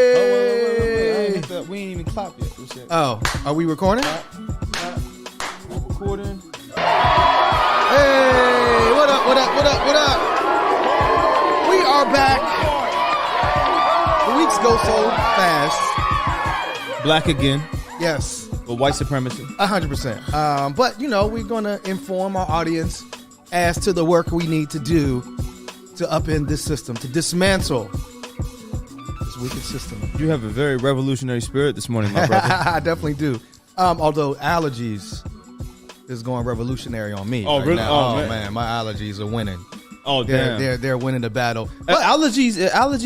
Hey! We ain't even clapped yet. Oh, are we recording? Recording. Hey! What up? We are back. The weeks go so fast. Black again. Yes. With white supremacy. 100%. But, we're going to inform our audience as to the work we need to do to upend this system, to dismantle this wicked system. You have a very revolutionary spirit this morning, my brother. I definitely do. Although allergies is going revolutionary on me. Oh, right really? now. Oh, man, my allergies are winning. Oh, damn. They're winning the battle. But allergies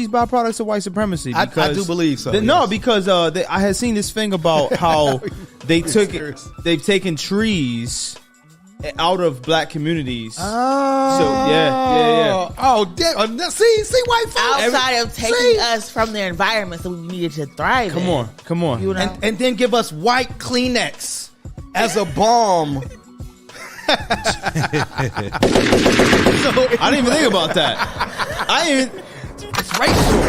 byproducts of white supremacy. I do believe so. No, because I had seen this thing about how they've taken trees out of black communities. Oh, so yeah. Oh, damn. See, white folks outside of taking us from their environment, so we needed to thrive. Come on, You know? and then give us white Kleenex as a balm. I didn't even think about that. It's racial.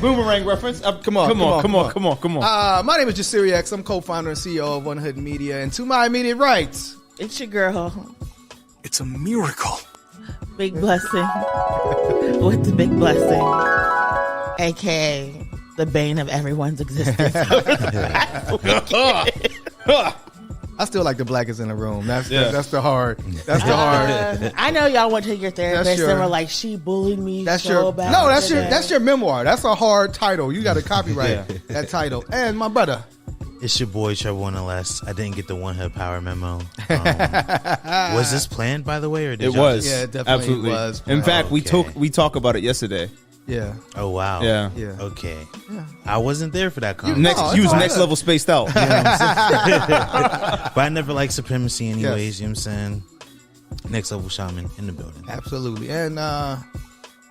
Boomerang reference. Come on. My name is Jasiri X. I'm co-founder and CEO of One Hood Media, and to my immediate right, It's your girl. It's a miracle. Big blessing. With the big blessing. AKA the bane of everyone's existence. I still like the blackest in the room. That's the hard. That's the hard. I know y'all went to your therapist your- and were like, she bullied me That's so your bad. no. today. That's your memoir. That's a hard title. You got to copyright that title. And my brother. It's your boy Trevor Nonetheless. I didn't get the One Hood Power memo. Was this planned, by the way, or did It y'all was. just- Yeah, it definitely Absolutely. was. In fact, Okay. we talk about it yesterday. Yeah. Oh wow. Yeah. Okay. I wasn't there for that You conversation. You was all next good. level spaced out. But I never liked supremacy anyways. You know what I'm saying? Next level shaman in the building. Absolutely. And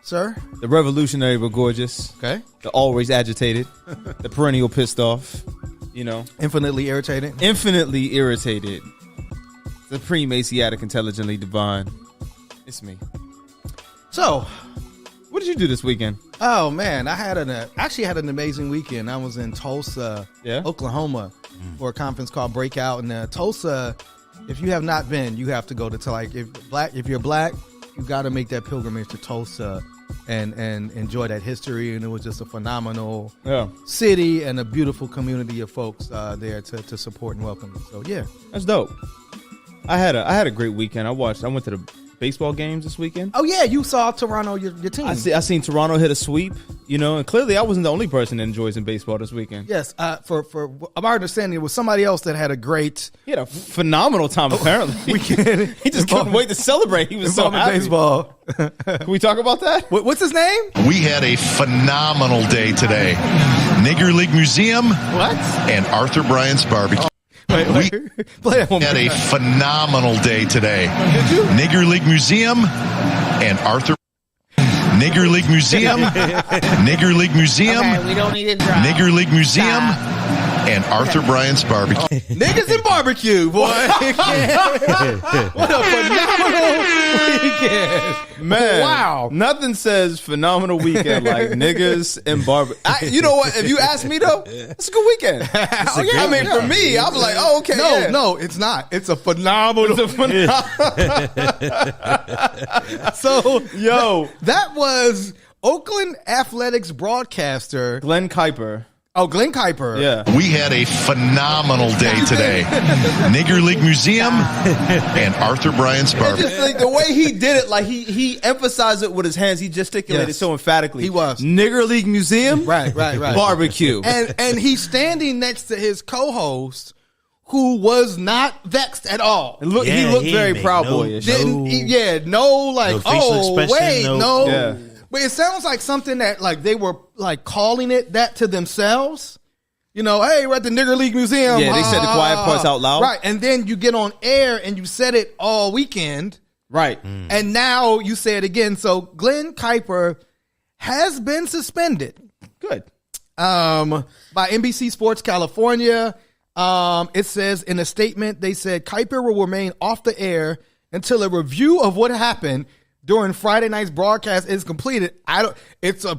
sir, The revolutionary but gorgeous. okay, The always agitated. The perennial pissed off. infinitely irritating. Infinitely irritated. Supreme Asiatic intelligently divine. It's me. So, What did you do this weekend? oh man, I had actually had an amazing weekend. I was in Tulsa, Oklahoma, for a conference called Breakout. And Tulsa, if you have not been, you have to go to if you're black, you got to make that pilgrimage to Tulsa and enjoy that history. And it was just a phenomenal city and a beautiful community of folks there to support and welcome you. So yeah, That's dope. I had a great weekend. I went to the baseball games this weekend. oh yeah, you saw Toronto, your team. I seen Toronto hit a sweep, and clearly I wasn't the only person that enjoys in baseball this weekend. Yes, for my understanding, it was somebody else that had a great He had a phenomenal time apparently. weekend. He just couldn't wait to celebrate. He was so happy. Baseball. Can we talk about that? What's his name? We had a phenomenal day today. Nigger League Museum What? and Arthur Bryant's Barbecue. Wait. Play that one more Had a time. phenomenal day today. Did you? Nigger League Museum and Arthur. Nigger League Museum. Nigger League Museum. Okay, we don't need to drop. Nigger League Museum Stop. and Arthur Bryant's Barbecue. Niggas and barbecue, boy. What a phenomenal weekend. Man, Wow. Nothing says phenomenal weekend like niggas and barbecue. You know what? If you ask me though, it's a good weekend. I mean, for me, I'm like, oh, okay. No, it's not. It's a phenomenal. So, Yo, that was Oakland Athletics broadcaster. Glenn Kuiper. Oh, Glenn Kuiper. Yeah. We had a phenomenal day today. Nigger League Museum and Arthur Bryant's Barbecue. Just like the way he did it, like he emphasized it with his hands. He gesticulated Yes. so emphatically. He was. Nigger League Museum, Right. barbecue. And he's standing next to his co-host, who was not vexed at all. And look, he Yeah, looked he very ain't make proud no- boyish. Didn't No facial expression, no- Yeah. But it sounds like something that like they were like calling it that to themselves. Hey, we're at the Nigger League Museum. Yeah, they said the quiet parts out loud. Right, and then you get on air and you said it all weekend, Right. and now you say it again. So Glenn Kuiper has been suspended Good. by NBC Sports California. It says in a statement, they said Kuiper will remain off the air until a review of what happened during Friday night's broadcast is completed. It's a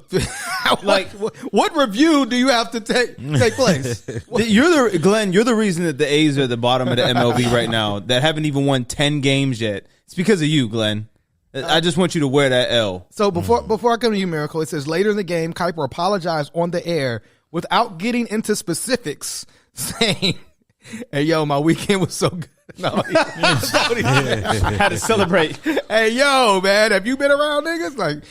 like what review do you have to take place? Glenn, you're the reason that the A's are at the bottom of the MLB right now that haven't even won 10 games yet. It's because of you, Glenn. I just want you to wear that L. So before I come to you, Miracle, it says later in the game, Kuiper apologized on the air without getting into specifics, saying, "Hey, yo, my weekend was so good." No, had to celebrate. Hey, yo, man, have you been around niggas? Like,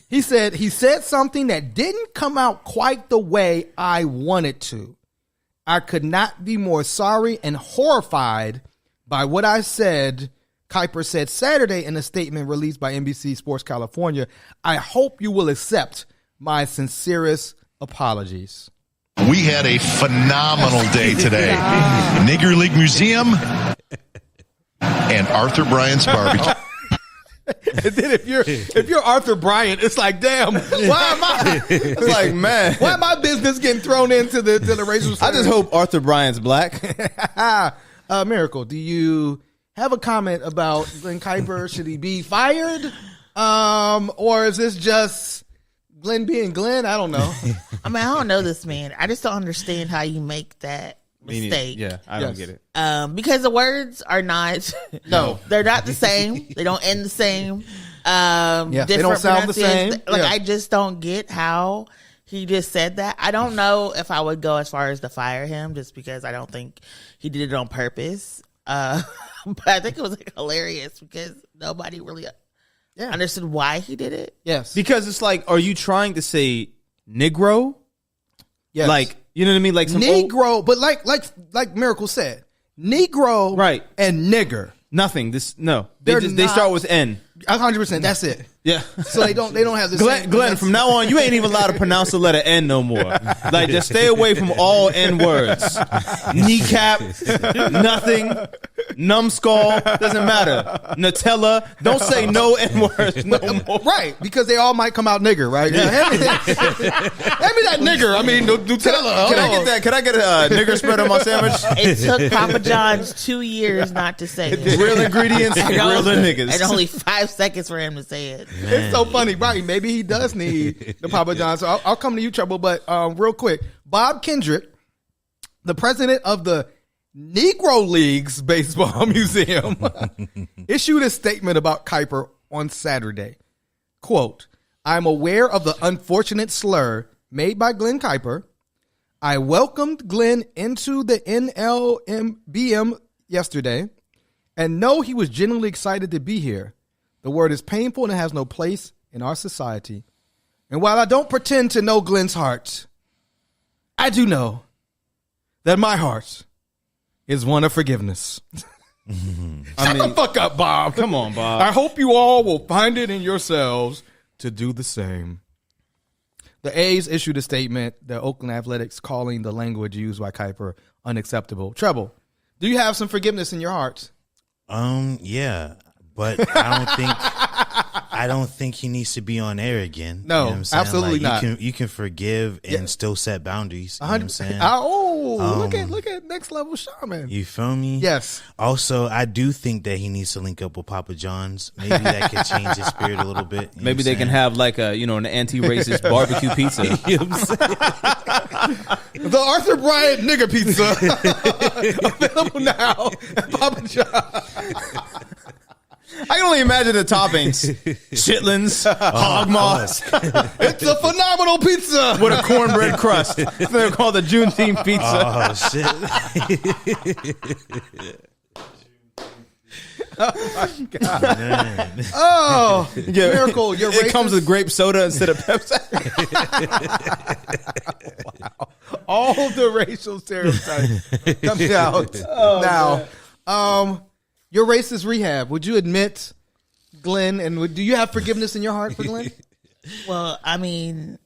he said something that didn't come out quite the way I wanted to. I could not be more sorry and horrified by what I said. Kuiper said Saturday in a statement released by NBC Sports California. I hope you will accept my sincerest apologies. We had a phenomenal day today. Nigger League Museum and Arthur Bryant's Barbecue. And then if you're Arthur Bryant, it's like, damn, why am I? It's like, man, why my business getting thrown into the racial? I just hope Arthur Bryant's black. Miracle, do you have a comment about Glenn Kuiper? Should he be fired, or is this just Glenn being Glenn? I don't know. I mean, I don't know this man. I just don't understand how you make that mistake. Yeah, I don't get it. Because the words are not. No, they're not the same. They don't end the same. They don't sound the same. I just don't get how he just said that. I don't know if I would go as far as to fire him, just because I don't think he did it on purpose. But I think it was hilarious because nobody really understood why he did it. Yes, because it's like, are you trying to say Negro? Yes. Like, you know what I mean? Like some Negro, but like Miracle said, Negro, right, and nigger. Nothing. They start with N. 100%. That's it. Yeah. So they don't have this. Glenn, from now on, you ain't even allowed to pronounce the letter N no more. Like, just stay away from all N words. Kneecap, nothing, numbskull, doesn't matter. Nutella, don't say no N words no more. Right, because they all might come out nigger, right? Yeah. Hand me that nigger. I mean, Nutella. Can I get a nigger spread on my sandwich? It took Papa John's 2 years not to say it. Real ingredients, real niggas. And only 5 seconds for him to say it. Man. It's so funny, right? Maybe he does need the Papa John. So I'll come to you, Trouble. But real quick, Bob Kendrick, the president of the Negro Leagues Baseball Museum, issued a statement about Kuiper on Saturday. Quote, "I'm aware of the unfortunate slur made by Glenn Kuiper. I welcomed Glenn into the NLBM yesterday and know he was genuinely excited to be here. The word is painful and it has no place in our society. And while I don't pretend to know Glenn's heart, I do know that my heart is one of forgiveness." Shut the fuck up, Bob. Come on, Bob. I hope you all will find it in yourselves to do the same. The A's issued a statement, the Oakland Athletics calling the language used by Kuiper unacceptable. Treble, do you have some forgiveness in your heart? Yeah. But I don't think he needs to be on air again. No, you know what I'm saying? absolutely like, not. You can forgive and still set boundaries. You know what I'm saying? Look at Next Level Shaman. You feel me? Yes. Also, I do think that he needs to link up with Papa John's. Maybe that could change his spirit a little bit. Maybe they can have like an anti-racist barbecue pizza. You know what I'm saying? The Arthur Bryant nigger pizza available now at Papa John's. I can only imagine the toppings. Chitlins, hog moss. It's a phenomenal pizza. With a cornbread crust. They're called the Juneteenth pizza. Oh, shit. Oh, my God. Man. Oh, yeah. Miracle. You're it comes with grape soda instead of Pepsi. Wow. All the racial stereotypes coming out now. Your racist rehab. Would you admit, Glenn, and do you have forgiveness in your heart for Glenn? Well, I mean,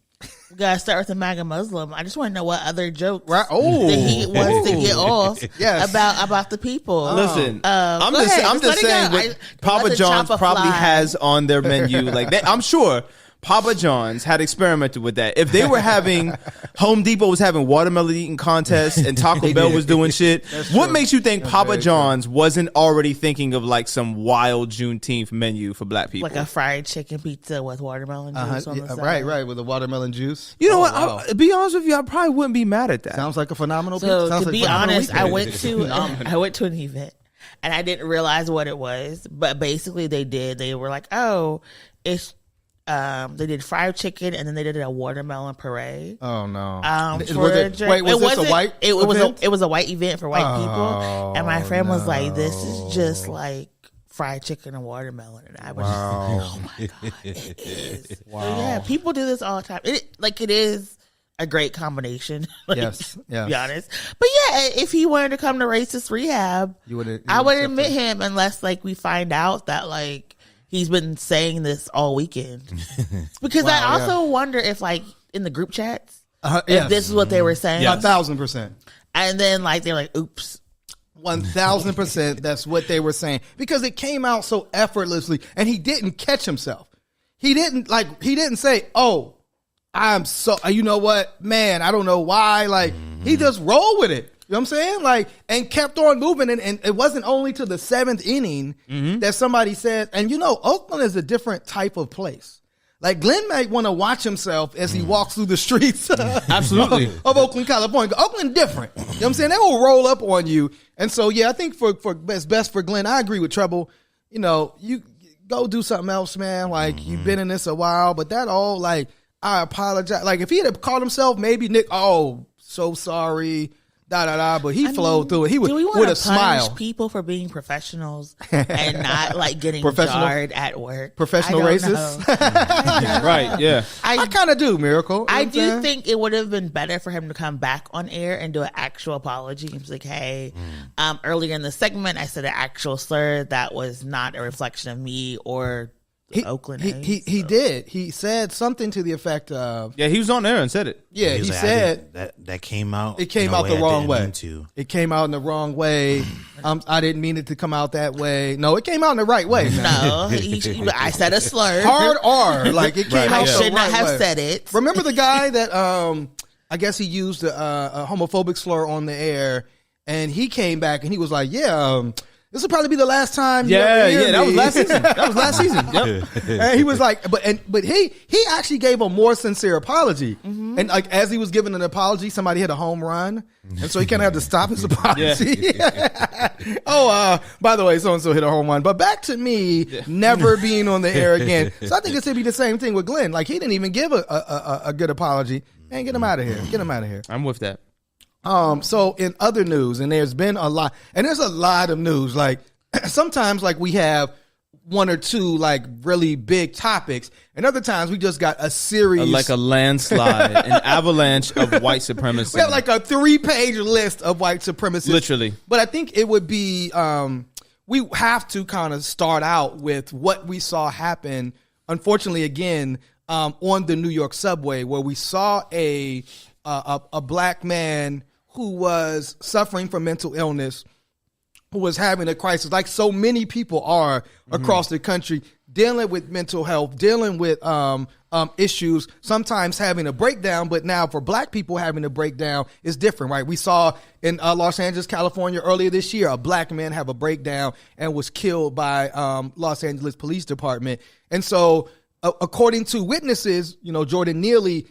we gotta start with the MAGA Muslim. I just want to know what other jokes that he wants to get off about the people. Listen, I'm just saying what Papa John's probably has on their menu. Like I'm sure Papa John's had experimented with that. If they were having Home Depot was having watermelon eating contests and Taco Bell was doing shit, what makes you think Papa John's wasn't already thinking of like some wild Juneteenth menu for black people? Like a fried chicken pizza with watermelon juice on the side. Right, with the watermelon juice. You know what? Wow. I'll be honest with you, I probably wouldn't be mad at that. Sounds like a phenomenal pizza. Sounds to like be honest, I went to an event and I didn't realize what it was, but basically they were like, oh, it's they did fried chicken and then they did a watermelon puree. Oh no! Wait, was this a white? It was a white event for white people, and my friend was like, "This is just like fried chicken and watermelon," and I was just like, "Oh my god, it is!" Wow. So yeah, people do this all the time. It is a great combination. Yes, to be honest. But yeah, if he wanted to come to racist rehab, I would admit him unless like we find out that like. He's been saying this all weekend. Because I also wonder if, like, in the group chats, if this is what they were saying. 1,000%. And then, like, they're like, oops. 1,000% that's what they were saying. Because it came out so effortlessly, and he didn't catch himself. He didn't say, oh, I'm so, you know what, man, I don't know why. Like, he just rolled with it. You know what I'm saying? Like, and kept on moving. And it wasn't only to the 7th inning that somebody said, and you know, Oakland is a different type of place. Like, Glenn might want to watch himself as he walks through the streets absolutely of Oakland, California. Oakland different. You know what I'm saying? They will roll up on you. And so, yeah, I think for it's best for Glenn. I agree with Treble. You know, you go do something else, man. Like, you've been in this a while, but that all, like, I apologize. Like, if he had called himself, maybe Nick, oh, so sorry. But he flowed through it. He was with a smile. Punish people for being professionals and not like getting jarred at work. Professional racists, right? Yeah, I kind of do. Miracle. I do think it would have been better for him to come back on air and do an actual apology. He was like, "Hey, earlier in the segment, I said an actual slur that was not a reflection of me or." Oakland. He did. He said something to the effect of. Yeah, he was on there and said it. Yeah, he said that came out. It came out the wrong way. It came out in the wrong way. I didn't mean it to come out that way. No, it came out in the right way. No, I said a slur. Hard R. Like it came out. I should not have way. said it. Remember the guy that I guess he used a homophobic slur on the air, and he came back and he was like, "Yeah." This will probably be the last time. That was last season. Yep. And he was like, but he actually gave a more sincere apology. And like as he was giving an apology, somebody hit a home run, and so he kind of had to stop his apology. By the way, so and so hit a home run. But back to me, never being on the air again. So I think it's gonna be the same thing with Glenn. Like he didn't even give a good apology. Man, get him out of here. Get him out of here. I'm with that. So in other news, and there's been a lot, and there's a lot of news, like sometimes like we have one or two like really big topics, and other times we just got a series. Like a landslide, an avalanche of white supremacy. We have like a 3-page list of white supremacists. Literally. But I think it would be, we have to kind of start out with what we saw happen, unfortunately, again, on the New York subway, where we saw a black man who was suffering from mental illness, who was having a crisis, like so many people are across the country, dealing with mental health, dealing with issues, sometimes having a breakdown. But now for black people having a breakdown is different, right? We saw in Los Angeles, California earlier this year, a black man have a breakdown and was killed by Los Angeles Police Department. And so according to witnesses, you know, Jordan Neely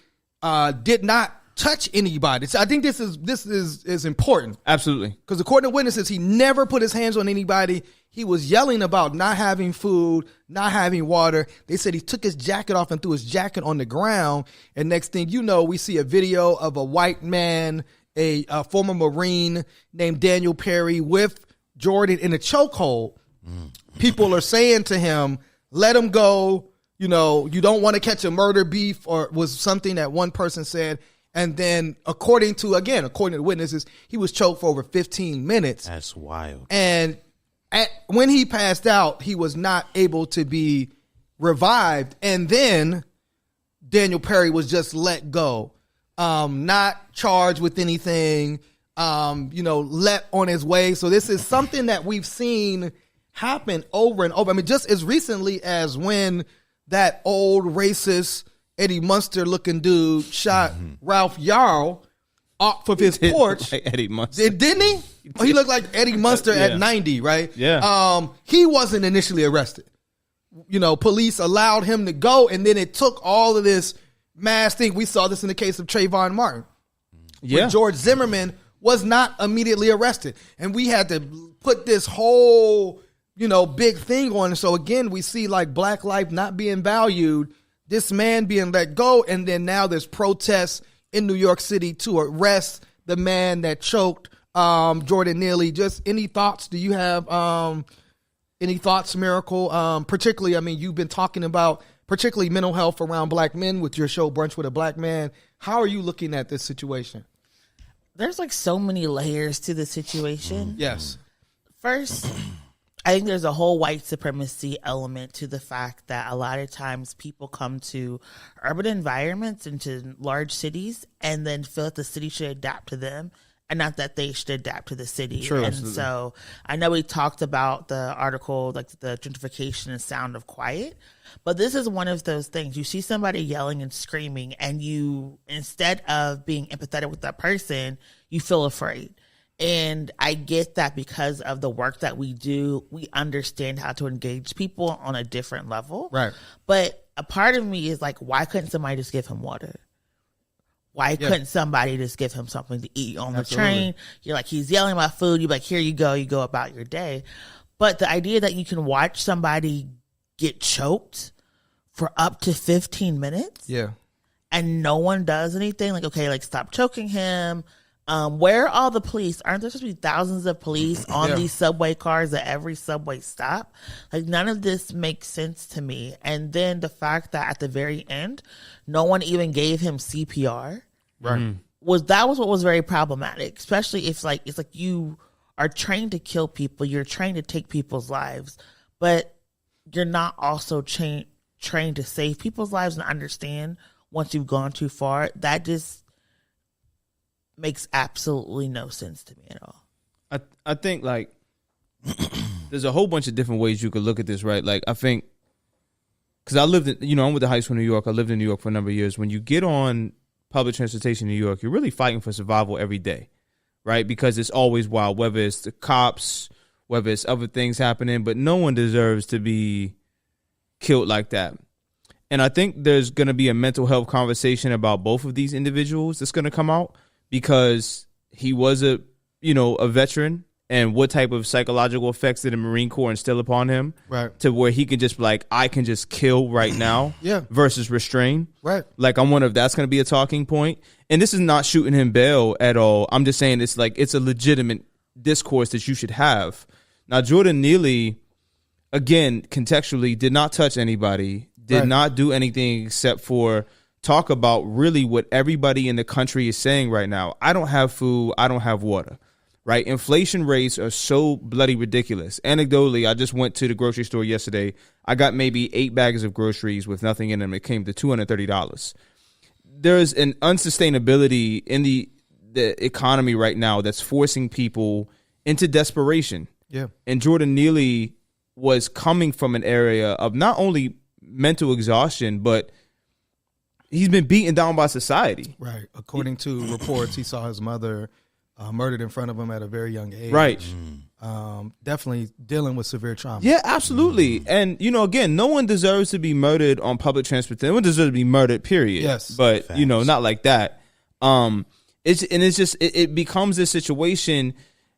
did not touch anybody. So I think this is important. Absolutely. Because according to witnesses, he never put his hands on anybody. He was yelling about not having food, not having water. They said he took his jacket off and threw his jacket on the ground. And next thing you know, we see a video of a white man, a former Marine named Daniel Perry, with Jordan in a chokehold. People are saying to him, let him go. You know, you don't want to catch a murder beef, or was something that one person said. And then, according to the witnesses, he was choked for over 15 minutes. That's wild. And when he passed out, he was not able to be revived. And then Daniel Perry was just let go, not charged with anything, let on his way. So this is something that we've seen happen over and over. I mean, just as recently as when that old racist Eddie Munster looking dude shot Ralph Yarl off of his porch. Like Eddie Munster. Didn't he? Oh, he looked like Eddie Munster at 90, right? Yeah. He wasn't initially arrested. Police allowed him to go, and then it took all of this mass thing. We saw this in the case of Trayvon Martin. Yeah. When George Zimmerman was not immediately arrested. And we had to put this whole, big thing on. So again, we see like black life not being valued, this man being let go, and then now there's protests in New York City to arrest the man that choked Jordan Neely. Just any thoughts? Do you have any thoughts, Miracle? Particularly, you've been talking about particularly mental health around black men with your show Brunch with a Black Man. How are you looking at this situation? There's like so many layers to the situation. Yes. First, I think there's a whole white supremacy element to the fact that a lot of times people come to urban environments and to large cities and then feel that the city should adapt to them and not that they should adapt to the city. True, and absolutely. so I know we talked about the article, like the gentrification and sound of quiet, but this is one of those things. You see somebody yelling and screaming and you, instead of being empathetic with that person, you feel afraid. And I get that because of the work that we do, we understand how to engage people on a different level. Right. But a part of me is like, why couldn't somebody just give him water? Why couldn't somebody just give him something to eat on the train? You're like, he's yelling about food. You're like, here you go about your day. But the idea that you can watch somebody get choked for up to 15 minutes and no one does anything, like, okay, like stop choking him. Where are all the police? Aren't there supposed to be thousands of police on these subway cars at every subway stop? Like, none of this makes sense to me. And then the fact that at the very end, no one even gave him CPR. Right. Was what was very problematic, especially if it's like you are trained to kill people, you're trained to take people's lives, but you're not also trained to save people's lives and understand once you've gone too far. That just makes absolutely no sense to me at all. I think like there's a whole bunch of different ways you could look at this, right? Like I think because I lived in, I'm with the High School in New York. I lived in New York for a number of years. When you get on public transportation in New York, you're really fighting for survival every day, right? Because it's always wild, whether it's the cops, whether it's other things happening, but no one deserves to be killed like that. And I think there's going to be a mental health conversation about both of these individuals that's going to come out. Because he was a veteran, and what type of psychological effects did the Marine Corps instill upon him, right? To where he could just be like, I can just kill right now, versus restrain, right? Like I'm wondering if that's going to be a talking point. And this is not shooting him bail at all. I'm just saying it's a legitimate discourse that you should have. Now, Jordan Neely, again, contextually, did not touch anybody, did not do anything except for talk about really what everybody in the country is saying right now. I don't have food. I don't have water, right? Inflation rates are so bloody ridiculous. Anecdotally, I just went to the grocery store yesterday. I got maybe 8 bags of groceries with nothing in them. It came to $230. There's an unsustainability in the economy right now that's forcing people into desperation. Yeah. And Jordan Neely was coming from an area of not only mental exhaustion, but he's been beaten down by society. Right. According to reports, he saw his mother murdered in front of him at a very young age. Right. Definitely dealing with severe trauma. Yeah, absolutely. And, again, no one deserves to be murdered on public transportation. No one deserves to be murdered, period. Yes. But, not like that. It becomes this situation,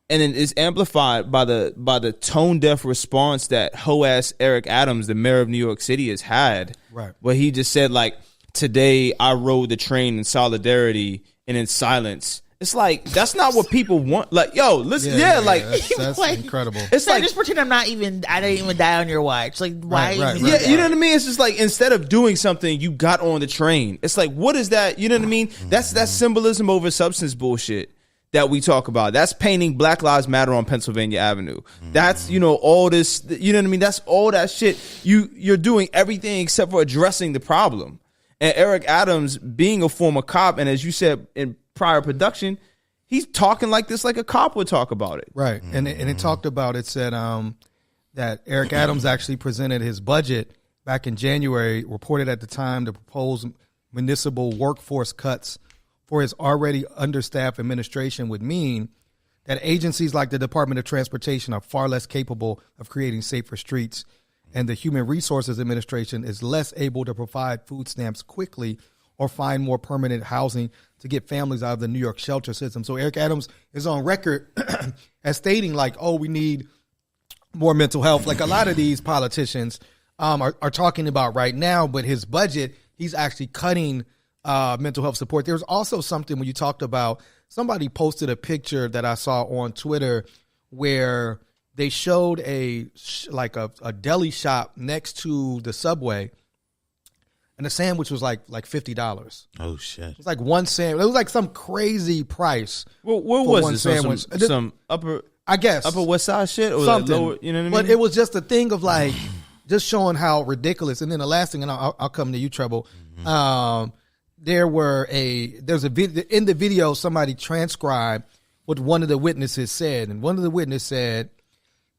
and then it's amplified by the tone-deaf response that hoe-ass Eric Adams, the mayor of New York City, has had. Right. Where he just said, like, today I rode the train in solidarity and in silence. It's like, that's not what people want. Like, yo, listen, that's like, incredible. It's like, just pretend I didn't even die on your watch. Like, why? Yeah, you know what I mean? It's just like, instead of doing something, you got on the train. It's like, what is that? You know what I mean? That's symbolism over substance bullshit that we talk about. That's painting Black Lives Matter on Pennsylvania Avenue. That's, all this, you know what I mean? That's all that shit. You're doing everything except for addressing the problem. And Eric Adams, being a former cop, and as you said in prior production, he's talking like this, like a cop would talk about it. Right. And it talked about, it said that Eric Adams actually presented his budget back in January reported at the time the proposed municipal workforce cuts for his already understaffed administration would mean that agencies like the Department of Transportation are far less capable of creating safer streets, and the Human Resources Administration is less able to provide food stamps quickly or find more permanent housing to get families out of the New York shelter system. So Eric Adams is on record as stating like, oh, we need more mental health. Like a lot of these politicians are talking about right now, but his budget, he's actually cutting mental health support. There's also something when you talked about, somebody posted a picture that I saw on Twitter where they showed a deli shop next to the Subway, and the sandwich was like $50. Oh shit! It was like one sandwich. It was like some crazy price. Well, where for was one it? sandwich? Some upper, I guess, Upper West Side shit, or something. Like lower, you know what I mean? But it was just a thing of like just showing how ridiculous. And then the last thing, and I'll come to you, Treble. There's a video in the video. Somebody transcribed what one of the witnesses said, and one of the witnesses said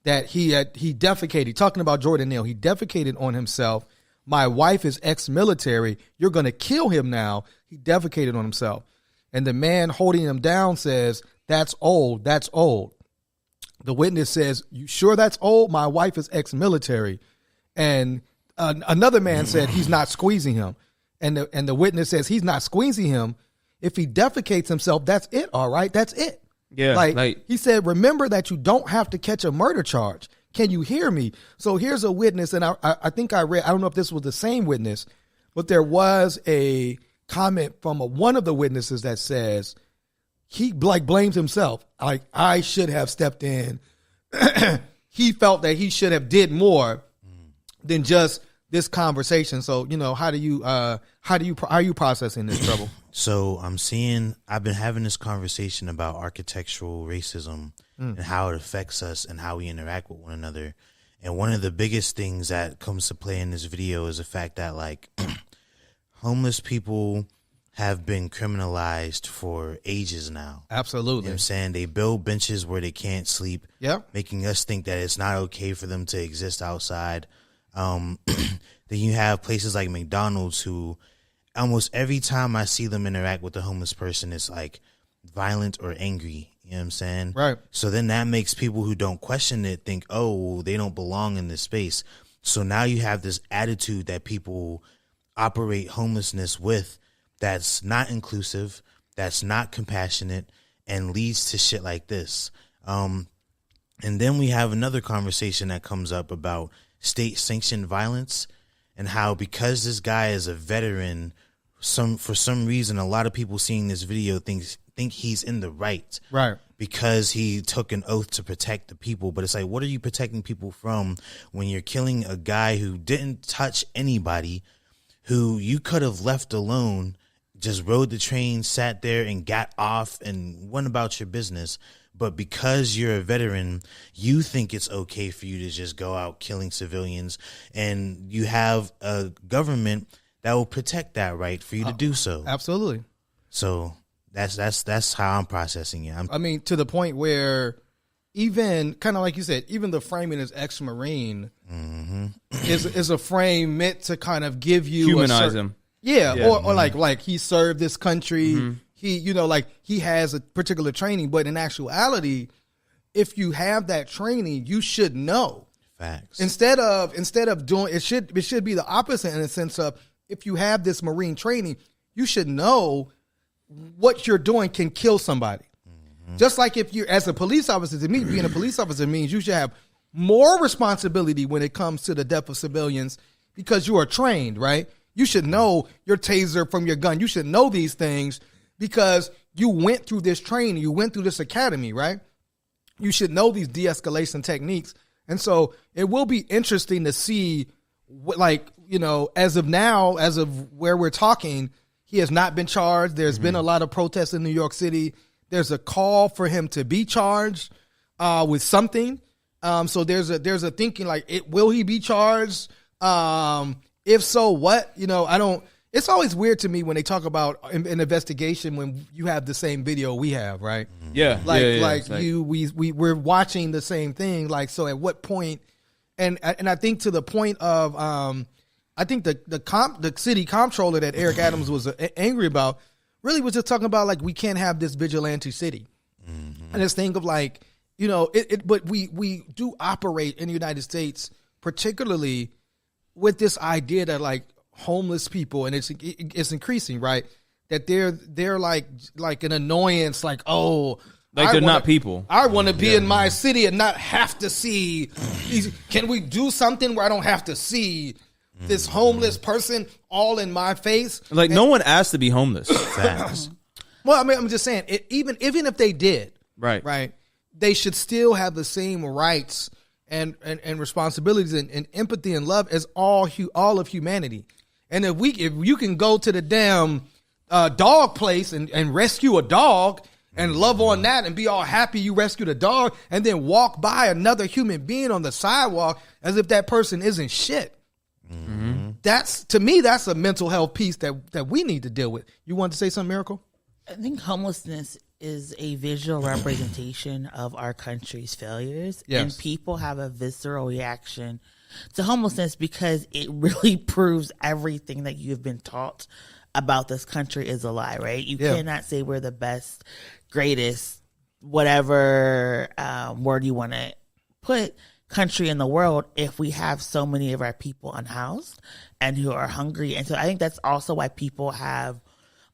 that he defecated. Talking about Jordan Neal, he defecated on himself. My wife is ex-military. You're going to kill him now. He defecated on himself. And the man holding him down says, that's old. That's old. The witness says, you sure that's old? My wife is ex-military. And another man said he's not squeezing him. And the witness says he's not squeezing him. If he defecates himself, that's it. All right. That's it. Yeah. Like he said, remember that you don't have to catch a murder charge. Can you hear me? So here's a witness, and I think I read, I don't know if this was the same witness, but there was a comment from one of the witnesses that says he like blames himself. Like, I should have stepped in. He felt that he should have did more than just this conversation. So, you know, how are you processing this, Trouble? So I've been having this conversation about architectural racism and how it affects us and how we interact with one another. And one of the biggest things that comes to play in this video is the fact that, like, homeless people have been criminalized for ages now. Absolutely. You know what I'm saying? They build benches where they can't sleep, making us think that it's not okay for them to exist outside. Then you have places like McDonald's who almost every time I see them interact with a homeless person, it's like violent or angry. You know what I'm saying? Right. So then that makes people who don't question it think, oh, they don't belong in this space. So now you have this attitude that people operate homelessness with that's not inclusive, that's not compassionate, and leads to shit like this. And then we have another conversation that comes up about state-sanctioned violence and how, because this guy is a veteran, for some reason, a lot of people seeing this video think he's in the right. Right. Because he took an oath to protect the people. But it's like, what are you protecting people from when you're killing a guy who didn't touch anybody, who you could have left alone, just rode the train, sat there and got off and went about your business? But because you're a veteran, you think it's okay for you to just go out killing civilians, and you have a government that will protect that right for you to do so. Absolutely. So that's how I'm processing it. I mean, to the point where even kind of like you said, even the framing as ex-Marine is a frame meant to kind of give you humanize him. Yeah. Or like he served this country. He, you know, like he has a particular training, but in actuality, if you have that training, you should know. Facts. Instead of doing it should be the opposite, in the sense of, if you have this Marine training, you should know what you're doing can kill somebody. Just like if you're, as a police officer, to me, being a police officer means you should have more responsibility when it comes to the death of civilians, because you are trained, right? You should know your taser from your gun. You should know these things because you went through this training. You went through this academy, right? You should know these de-escalation techniques. And so it will be interesting to see what, like, you know, as of now, as of where we're talking, he has not been charged. There's been a lot of protests in New York City. There's a call for him to be charged with something. So there's a thinking like, will he be charged? If so, what? You know, it's always weird to me when they talk about an investigation when you have the same video we have, right? Yeah. We're watching the same thing. Like, so at what point? And I think to the point of, I think the city comptroller that Eric Adams was angry about really was just talking about like we can't have this vigilante city, and this thing of like but we do operate in the United States particularly with this idea that like homeless people, and it's increasing, right? That they're like an annoyance, like they're not people. I want to be in my city and not have to see. Can we do something where I don't have to see this homeless person all in my face? Like no one asked to be homeless. Well, I mean, I'm just saying, even if they did, right, they should still have the same rights and responsibilities and empathy and love as all of humanity. And if you can go to the damn dog place and rescue a dog and love on that and be all happy you rescued a dog, and then walk by another human being on the sidewalk as if that person isn't shit. That's, to me, that's a mental health piece that we need to deal with. You want to say something, Miracle? I think homelessness is a visual representation of our country's failures. Yes. And people have a visceral reaction to homelessness because it really proves everything that you've been taught about this country is a lie, right? You cannot say we're the best, greatest, whatever word you want to put, country in the world if we have so many of our people unhoused and who are hungry. And so I think that's also why people have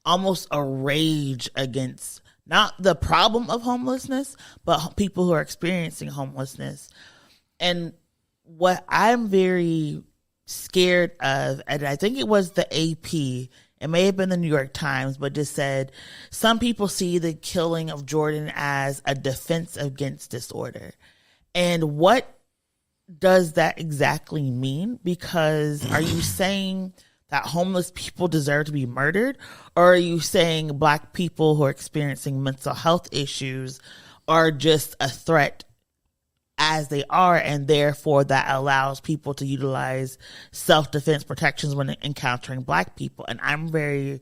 almost a rage against not the problem of homelessness, but people who are experiencing homelessness. And what I'm very scared of, and I think it was the AP, it may have been the New York Times, but just said some people see the killing of Jordan as a defense against disorder. And what does that exactly mean? Because are you saying that homeless people deserve to be murdered? Or are you saying Black people who are experiencing mental health issues are just a threat as they are, and therefore that allows people to utilize self-defense protections when encountering Black people? And I'm very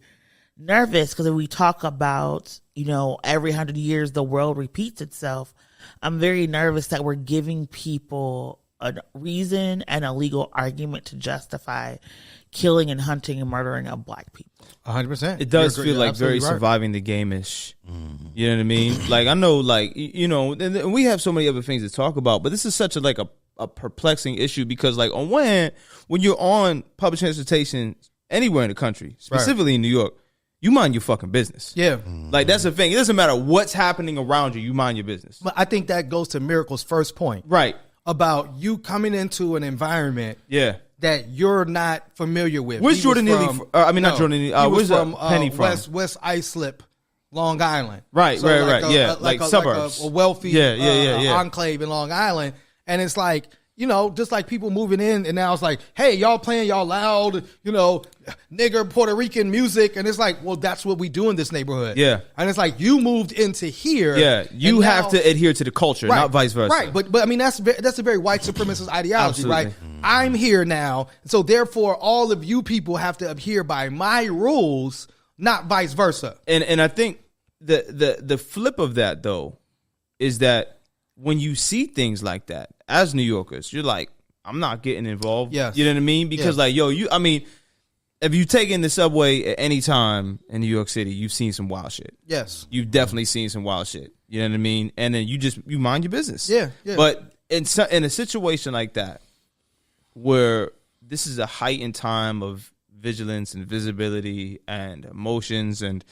nervous because if we talk about, every 100 years the world repeats itself, I'm very nervous that we're giving people a reason and a legal argument to justify killing and hunting and murdering of Black people. 100%. It does feel like very surviving the game-ish. You know what I mean? Like, I know, like, and we have so many other things to talk about, but this is such a perplexing issue because, like, on one hand, when you're on public transportation anywhere in the country, specifically in New York, you mind your fucking business. Yeah. Like, that's the thing. It doesn't matter what's happening around you. You mind your business. But I think that goes to Miracle's first point. Right. About you coming into an environment that you're not familiar with. Where's Jordan Neely? Not Jordan Neely. Where's Penny from? West Islip, Long Island. Right. Like suburbs. A wealthy enclave in Long Island. And it's like, just like people moving in, and now it's like, hey, y'all playing y'all loud, nigger Puerto Rican music. And it's like, well, that's what we do in this neighborhood. Yeah. And it's like, you moved into here. Yeah. You have to adhere to the culture, not vice versa. Right. But I mean, that's a very white supremacist ideology, right? I'm here now. So therefore, all of you people have to adhere by my rules, not vice versa. And I think the flip of that, though, is that when you see things like that, as New Yorkers, you're like, I'm not getting involved. Yes. You know what I mean? Because like, if you take in the subway at any time in New York City, you've seen some wild shit. Yes. You've definitely seen some wild shit. You know what I mean? And then you mind your business. Yeah. But in a situation like that, where this is a heightened time of vigilance and visibility and emotions, and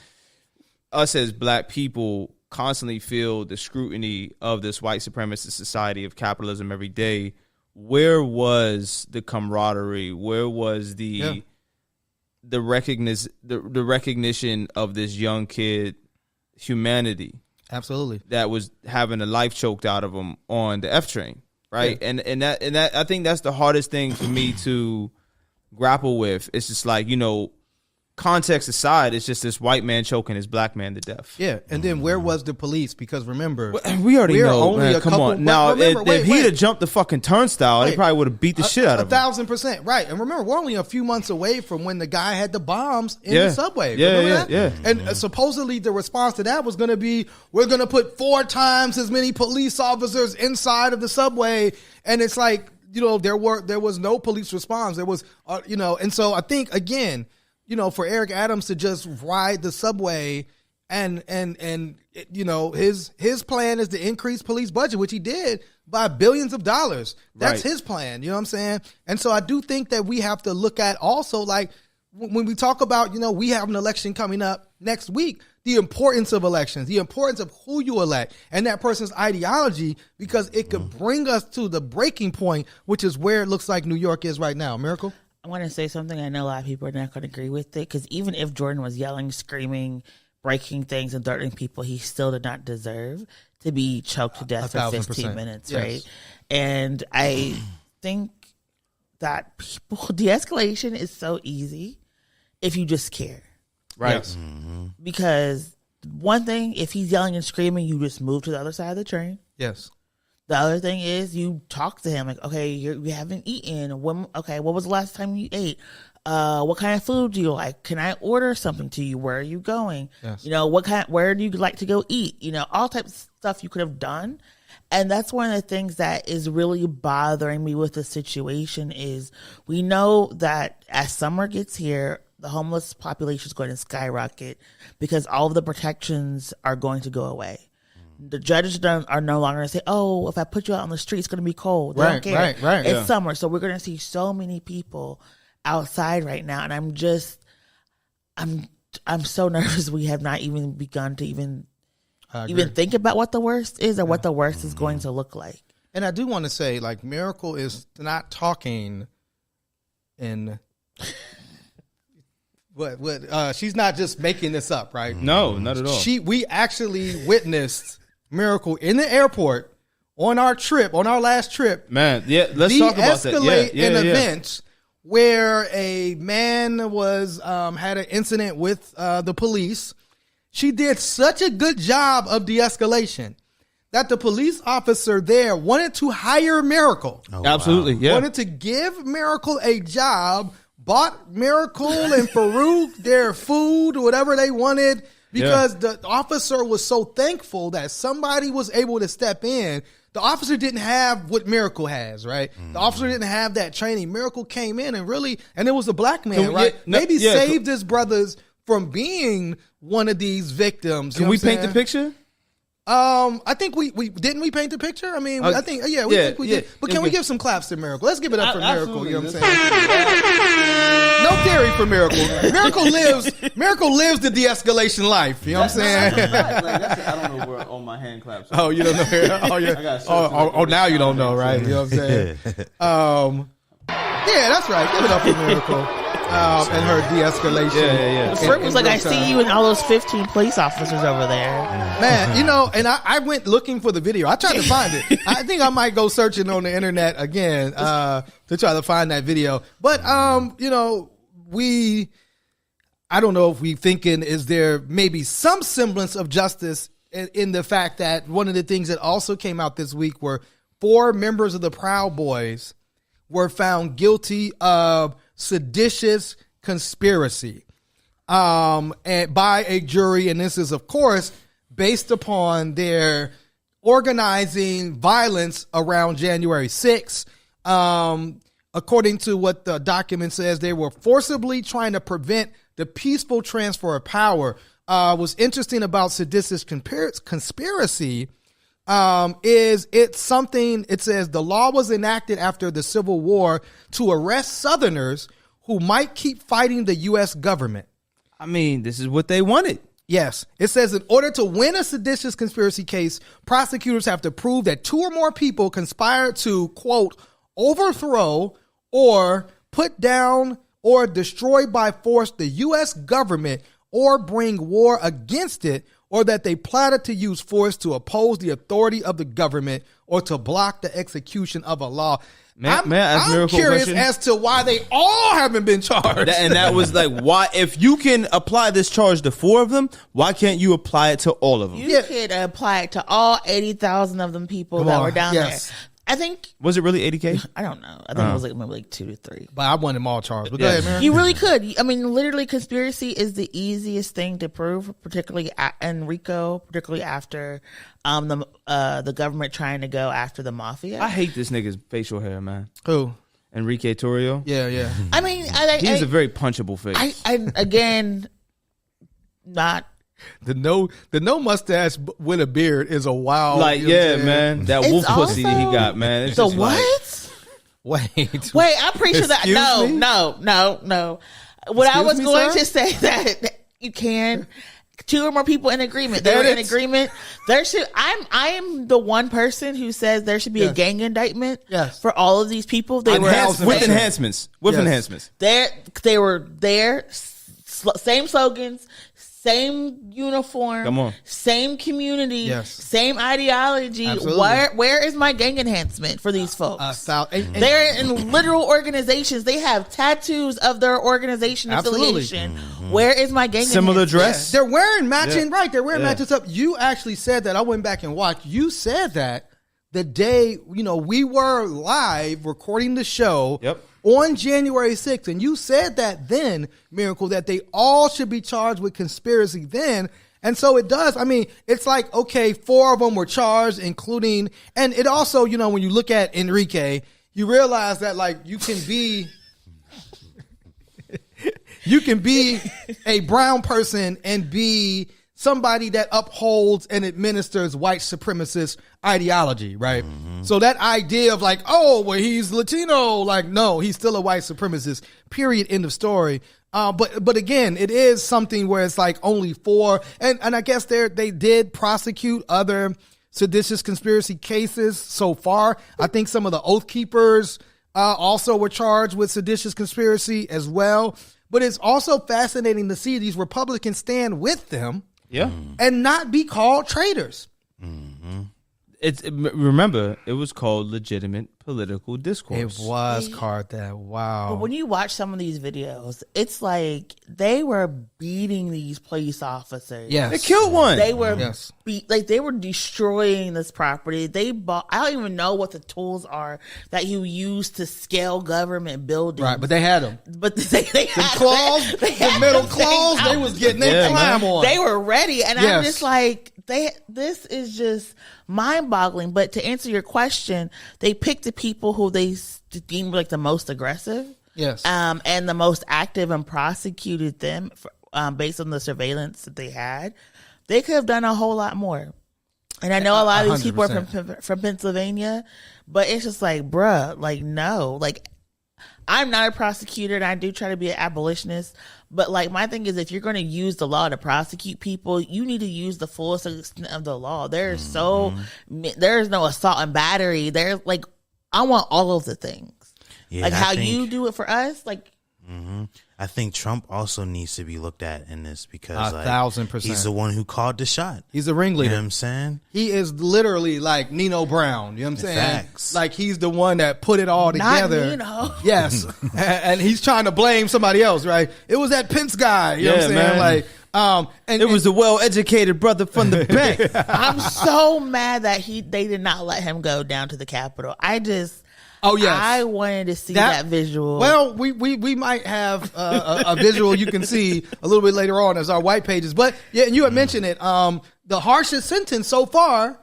us as Black people constantly feel the scrutiny of this white supremacist society of capitalism every day, where was the camaraderie? Where was the recognition of this young kid humanity? Absolutely. That was having a life choked out of him on the F train, right? Yeah. And that I think that's the hardest thing for me to grapple with. It's just like, context aside, it's just this white man choking his Black man to death. Yeah, and then where was the police? Because remember, we already know. Man, come on. Now, if he'd have jumped the fucking turnstile, they probably would have beat the shit out of him. 1,000%, right. And remember, we're only a few months away from when the guy had the bombs in the subway. Yeah. And supposedly the response to that was going to be, we're going to put 4 times as many police officers inside of the subway. And it's like, there was no police response. There was, and so I think again, for Eric Adams to just ride the subway and his plan is to increase police budget, which he did by billions of dollars. That's his plan. You know what I'm saying? And so I do think that we have to look at also, like, when we talk about, we have an election coming up next week, the importance of elections, the importance of who you elect and that person's ideology, because it could bring us to the breaking point, which is where it looks like New York is right now. Miracle? I want to say something. I know a lot of people are not going to agree with it, because even if Jordan was yelling, screaming, breaking things and threatening people, he still did not deserve to be choked to death for 15 minutes, yes. right? And I think that de-escalation is so easy if you just care. Right. Yes. Because one thing, if he's yelling and screaming, you just move to the other side of the train. Yes. The other thing is you talk to him like, okay, you haven't eaten. What was the last time you ate? What kind of food do you like? Can I order something to you? Where are you going? Yes. Where do you like to go eat? All types of stuff you could have done. And that's one of the things that is really bothering me with the situation is we know that as summer gets here, the homeless population is going to skyrocket because all of the protections are going to go away. The judges are no longer going to say, oh, if I put you out on the street, it's going to be cold. They don't care. Right. It's summer. So we're going to see so many people outside right now. And I'm so nervous we have not even begun to even think about what the worst is or what the worst is going to look like. And I do want to say, like, Miracle is not talking in... she's not just making this up, right? No, not at all. We actually witnessed Miracle in the airport on our last trip. Man, yeah, let's talk about that. De-escalate an event where a man was had an incident with the police. She did such a good job of de-escalation that the police officer there wanted to hire Miracle. Oh, absolutely, wow. Yeah. Wanted to give Miracle a job. Bought Miracle and Farouk their food, whatever they wanted, because the officer was so thankful that somebody was able to step in. The officer didn't have what Miracle has, right? The officer didn't have that training. Miracle came in and it was a black man, right? Maybe saved his brothers from being one of these victims. Can we paint the picture? I think we didn't we paint the picture? I mean, I think we think we did. But can we give some claps to Miracle? Let's give it up for Miracle. You know what I'm saying? No theory for Miracle. Miracle lives the de-escalation life. You know what I'm saying? I don't know where all my hand claps are. Oh, you don't know? Oh, yeah. Now you don't know, right? You know what I'm saying? Yeah, that's right. Give it up for Miracle. And her de-escalation. Yeah. Frick was like, I see you and all those 15 police officers over there. Man, and I went looking for the video. I tried to find it. I think I might go searching on the internet again to try to find that video. But, I don't know if we thinking, is there maybe some semblance of justice in the fact that one of the things that also came out this week were 4 members of the Proud Boys were found guilty of seditious conspiracy and by a jury, and this is of course based upon their organizing violence around January 6th. According to what the document says, they were forcibly trying to prevent the peaceful transfer of power. What's interesting about seditious conspiracy is it's something, it says the law was enacted after the Civil War to arrest Southerners who might keep fighting the U.S. government. I mean, this is what they wanted. Yes. It says in order to win a seditious conspiracy case, prosecutors have to prove that 2 or more people conspired to, quote, overthrow or put down or destroy by force the U.S. government or bring war against it, or that they plotted to use force to oppose the authority of the government or to block the execution of a law. I'm curious as to why they all haven't been charged. And that was like, why, if you can apply this charge to 4 of them, why can't you apply it to all of them? You could apply it to all 80,000 of them people that were down there. I think Was it really 80K? I don't know. I think it was like maybe like 2 to 3. But I want them all charged. But go ahead, man. You really could. I mean, literally, conspiracy is the easiest thing to prove, particularly in RICO, particularly after the government trying to go after the mafia. I hate this nigga's facial hair, man. Who? Enrique Torrio. Yeah. I mean, He has a very punchable face. I again, not. The no mustache with a beard is a wild. Like, yeah, man. That It's wolf pussy also- he got, man. It's The just like- what? Wait, I'm pretty sure that Excuse me? no. What I Excuse was me, going sir? to say that you can 2 or more people in agreement. They There were it in is. agreement. There should I am the one person who says there should be a Yes. gang indictment Yes. for all of these people. They were with enhancements. With Yes. enhancements. they were there, same slogans, same uniform, Come on. same community, Yes. same ideology. Absolutely. Where is my gang enhancement for these folks? and They're in literal organizations. They have tattoos of their organization Absolutely. affiliation. Where is my gang Similar enhancement? dress. they're wearing matching, right? They're wearing Yeah. matching stuff. You actually said that. I went back and watched. You said that the day we were live recording the show. Yep. On January 6th, and you said that then, Miracle, that they all should be charged with conspiracy then. And so it does. I mean, it's like, okay, 4 of them were charged, including, and it also, when you look at Enrique, you realize that like you can be a brown person and be somebody that upholds and administers white supremacist ideology, right? So that idea of like, oh, well, he's Latino, like, no, he's still a white supremacist, period, end of story. But again, it is something where it's like only 4, and I guess they did prosecute other seditious conspiracy cases so far. I think some of the Oath Keepers also were charged with seditious conspiracy as well. But it's also fascinating to see these Republicans stand with them. Yeah. And not be called traitors. Remember, it was called legitimate political discourse. It was called that. Wow. But when you watch some of these videos, it's like they were beating these police officers. Yes. They killed one. They were Yes. they were destroying this property. They bought. I don't even know what the tools are that you use to scale government buildings. Right, but they had them. But they had Claws, they had the middle them things claws, they out. was getting their climb on. They were ready, and I'm Yes. just like, this is just mind-boggling. But to answer your question, they picked the people who they deemed like the most aggressive, Yes. and the most active, and prosecuted them based on the surveillance that they had. They could have done a whole lot more. And I know a lot of these people are from Pennsylvania, but it's just like, bruh, like, no, like, I'm not a prosecutor and I do try to be an abolitionist, but like my thing is, if you're going to use the law to prosecute people, you need to use the fullest extent of the law. There's there's no assault and battery. There's like, I want all of the things. Yeah, like how you do it for us. Like, I think Trump also needs to be looked at in this because 1,000%. he's the one who called the shot. He's the You ringleader. know what I'm saying? He is literally like Nino Brown. You know what I'm saying? Facts. Like he's the one that put it all not together. Nino. Yes. and he's trying to blame somebody else, right? It was that Pence guy. You know what I'm Yeah, saying? man. Like, and It was the well-educated brother from the bank. I'm so mad that they did not let him go down to the Capitol. Oh, yes. I wanted to see that visual. Well, we might have a visual you can see a little bit later on as our white pages. But yeah, and you had mentioned it. The harshest sentence so far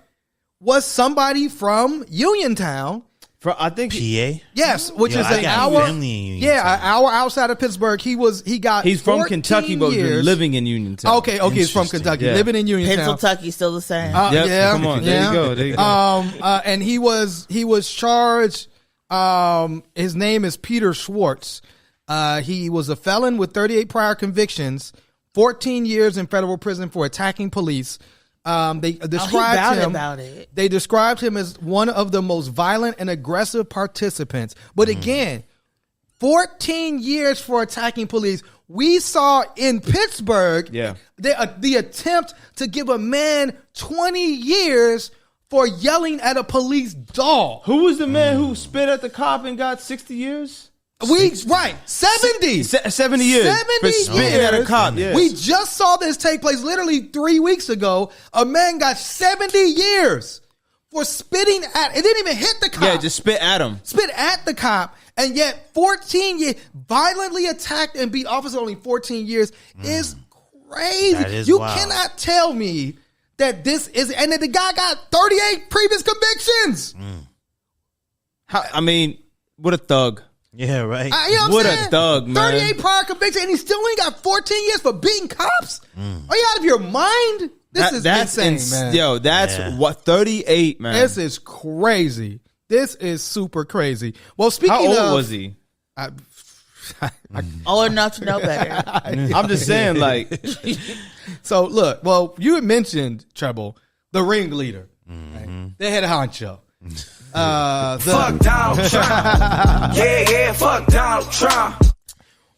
was somebody from Uniontown. I think PA? Yes, which Yo, is I an got hour. family in Yeah, Uniontown. an hour outside of Pittsburgh. He got. he's from 14 Kentucky, but years. living in Uniontown. Okay, he's from Interesting. Kentucky, Yeah. living in Uniontown. Pennsylvania still the same. Yep, Yeah, come on, there you go, there you go. And he was charged. His name is Peter Schwartz. He was a felon with 38 prior convictions, 14 years in federal prison for attacking police. They described him. About it. They described him as one of the most violent and aggressive participants. But again, 14 years for attacking police. We saw in Pittsburgh the attempt to give a man 20 years for yelling at a police dog. Who was the man who spit at the cop and got 60 years? 70. 70 years. 70 for spitting at a years. cop. Yes. We just saw this take place literally 3 weeks ago. A man got 70 years for spitting at. It didn't even hit the cop. Yeah, just spit at him. Spit at the cop, and yet 14 years violently attacked and beat officer only 14 years is crazy. That is you wild. cannot tell me that this is, and that the guy got 38 previous convictions. I mean, what a thug. Yeah, right. You know What I'm a saying? thug, man. 38 prior convictions, and he still only got 14 years for beating cops? Are you out of your mind? This is insane, man. Yo, that's what 38, man. This is crazy. This is super crazy. Well, speaking How old of, was he? Old enough to know better. I'm just saying, like, So look, well, you had mentioned Treble, the ringleader, right? The head honcho. Fuck Donald Trump. Fuck Donald Trump.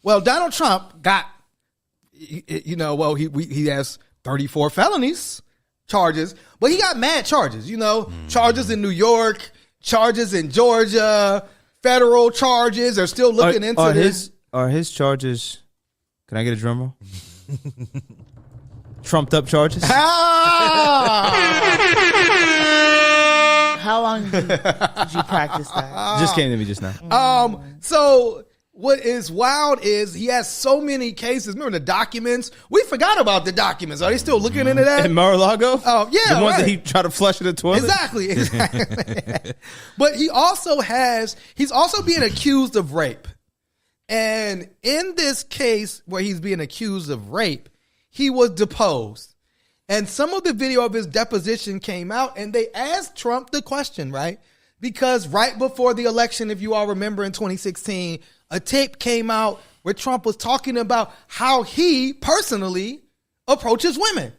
Well, Donald Trump got, he has 34 felonies charges, but he got mad charges, charges in New York, charges in Georgia, federal charges. They're still looking into this. Are his charges, can I get a drum roll? Trumped up charges? How long did you practice that? Just came to me just now. So what is wild is he has so many cases. Remember the documents? We forgot about the documents. Are they still looking into that? In Mar-a-Lago? Oh, yeah. The ones right. that he tried to flush in the toilet? Exactly. But he's also being accused of rape. And in this case where he's being accused of rape, he was deposed. And some of the video of his deposition came out, and they asked Trump the question, right? Because right before the election, if you all remember in 2016, a tape came out where Trump was talking about how he personally approaches women.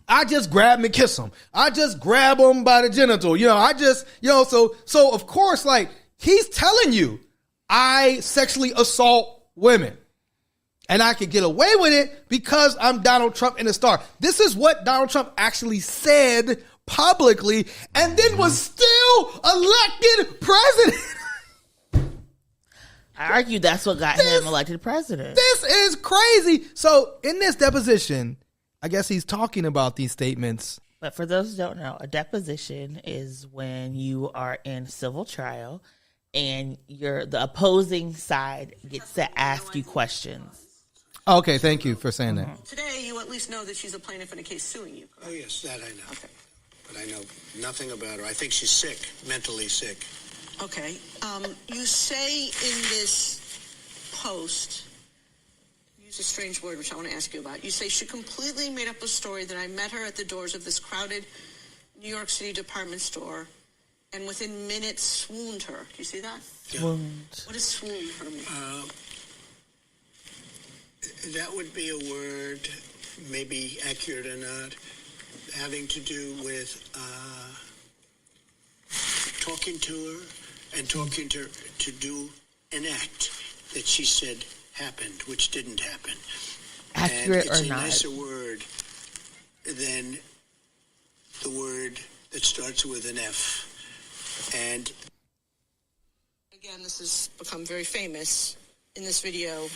I just grab them and kiss them. I just grab them by the genital. So of course, like, he's telling you, I sexually assault women. And I could get away with it because I'm Donald Trump and a star. This is what Donald Trump actually said publicly and then was still elected president. I argue that's what got him elected president. This is crazy. So in this deposition, I guess he's talking about these statements. But for those who don't know, a deposition is when you are in civil trial and the opposing side gets to ask you questions. Okay, thank you for saying that. Today, you at least know that she's a plaintiff in a case suing you. Oh, yes, that I know. Okay. But I know nothing about her. I think she's sick, mentally sick. Okay. You say in this post, use a strange word, which I want to ask you about. You say she completely made up a story that I met her at the doors of this crowded New York City department store and within minutes swooned her. Do you see that? Swooned. What does swoon for me? That would be a word, maybe accurate or not, having to do with talking to her and talking to her to do an act that she said happened, which didn't happen. Accurate and it's or a not? nicer word than the word that starts with an F. And Again, this has become very famous in this video.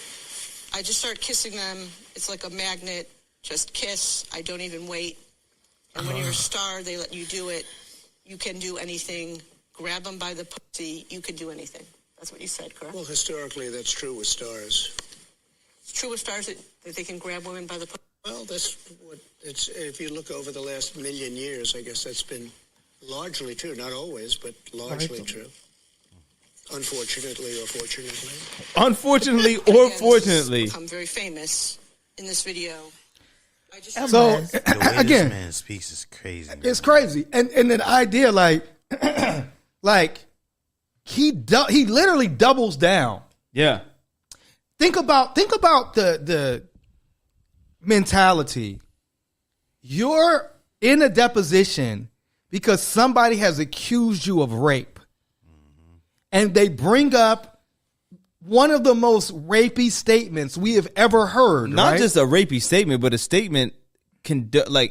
I just start kissing them. It's like a magnet. Just kiss. I don't even wait. And when you're a star, they let you do it. You can do anything. Grab them by the pussy. You can do anything. That's what you said, correct? well, historically, that's true with stars. It's true with stars that they can grab women by the pussy. Well, that's what it's. If you look over the last million years, I guess that's been largely true. Not always, but largely true. Unfortunately or fortunately. Unfortunately or fortunately. Become very famous in this video. I just So The way again, this man speaks is crazy. Man. it's crazy, and the idea, like he literally doubles down. Yeah. Think about the mentality. You're in a deposition because somebody has accused you of rape, and they bring up one of the most rapey statements we have ever heard. Not right? just a rapey statement, but a statement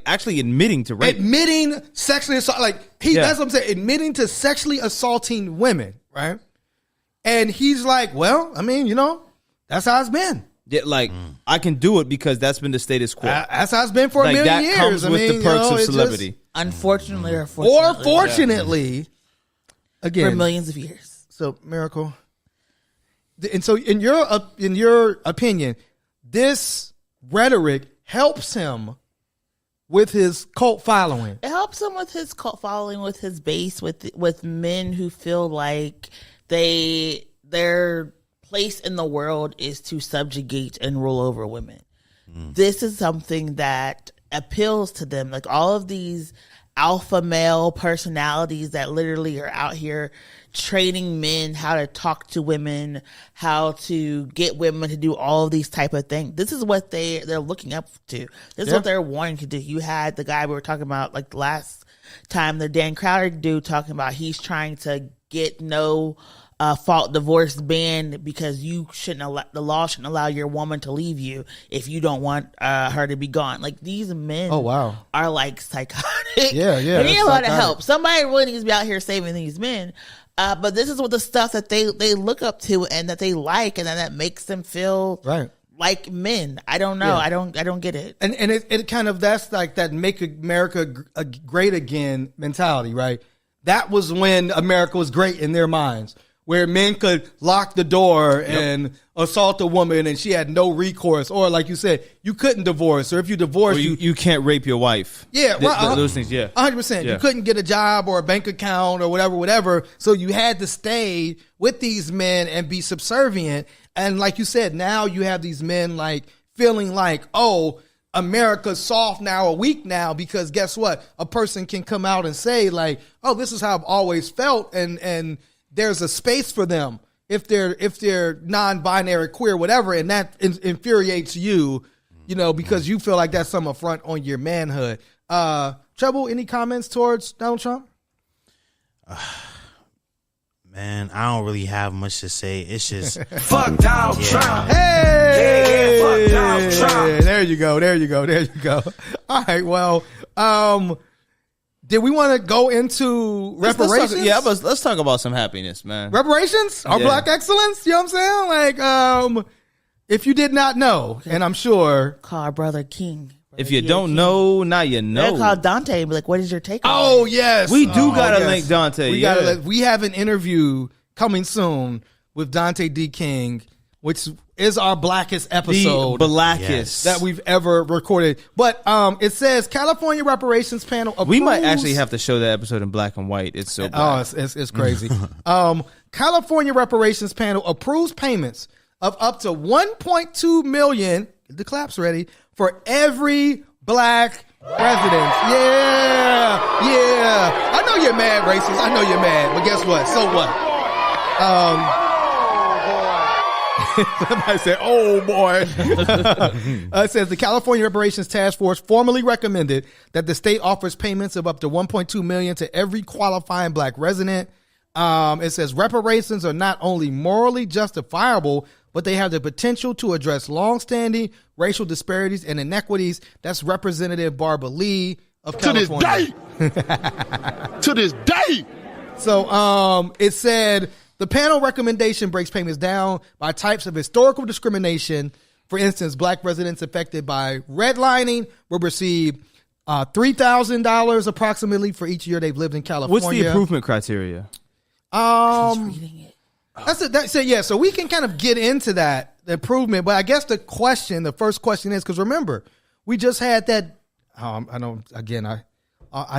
actually admitting to rape. Admitting sexually assault, Yeah. that's what I'm saying. Admitting to sexually assaulting women, right? And he's like, well, I mean, that's how it's been. Yeah, I can do it because that's been the status quo. That's how it's been for a Like, million that years. comes with the perks of celebrity. Unfortunately or fortunately, again, for millions of years. So, Miracle. And so, in your opinion, this rhetoric helps him with his cult following. It helps him with his cult following, with his base, with men who feel like their place in the world is to subjugate and rule over women. This is something that appeals to them. Like all of these alpha male personalities that literally are out here training men how to talk to women, how to get women to do all of these type of things. This is what they're looking up to. This is what they're wanting to do. You had the guy we were talking about like the last time, the Dan Crowder dude talking about he's trying to get no fault divorce banned because the law shouldn't allow your woman to leave you if you don't want her to be gone. Like these men are like psychotic. Yeah. They need a lot of help. Somebody really needs to be out here saving these men. But this is what the stuff that they look up to and that they like, and that makes them feel like men. I don't know. I don't get it. And it kind of, that's like that make America great again mentality, right? That was when America was great in their minds, where men could lock the door and assault a woman and she had no recourse. Or like you said, you couldn't divorce. Or if you divorce, you can't rape your wife. Yeah, right. Those things, 100%. You couldn't get a job or a bank account or whatever. So you had to stay with these men and be subservient. And like you said, now you have these men like feeling like, oh, America's soft now or weak now, because guess what? A person can come out and say like, oh, this is how I've always felt. And there's a space for them if they're non-binary, queer, whatever, and that infuriates you, because you feel like that's some affront on your manhood. Trouble, any comments towards Donald Trump? Man, I don't really have much to say. It's just fuck Donald Trump. Hey, fuck Donald Trump. There you go. All right, well, did we want to go into reparations? Let's talk about some happiness, man. Reparations? Our black excellence? You know what I'm saying? Like, if you did not know, and I'm sure. Call our brother King. If you don't know, now you know. They'll call Dante and be like, what is your take on Oh, it? yes. We do got to link Dante. We have an interview coming soon with Dante D. King, which is our blackest episode. The blackest. That we've ever recorded. But it says California reparations panel approves. We might actually have to show that episode in black and white. It's so black. Oh, it's crazy. California reparations panel approves payments of up to $1.2 million, get the claps ready, for every black resident. Yeah. I know you're mad, racist. I know you're mad. But guess what? So what? Somebody said, oh boy. It says the California Reparations Task Force formally recommended that the state offers payments of up to $1.2 million to every qualifying black resident. It says reparations are not only morally justifiable, but they have the potential to address longstanding racial disparities and inequities. That's Representative Barbara Lee of California. To this day. So it said the panel recommendation breaks payments down by types of historical discrimination. For instance, black residents affected by redlining will receive $3,000 approximately for each year they've lived in California. What's the improvement criteria? Reading it. So we can kind of get into that, the improvement, but I guess the first question is, because remember, we just had that, I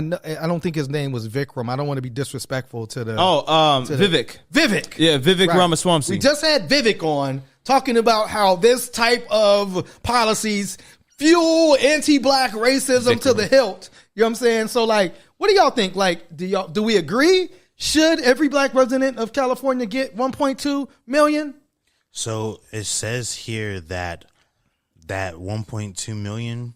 don't think his name was Vikram. I don't want to be disrespectful to the... Vivek. Vivek. Yeah, Vivek Right. Ramaswamy. We just had Vivek on talking about how this type of policies fuel anti-black racism to the hilt. You know what I'm saying? So like, what do y'all think? Like, do we agree? Should every black resident of California get $1.2 million? So it says here that $1.2 million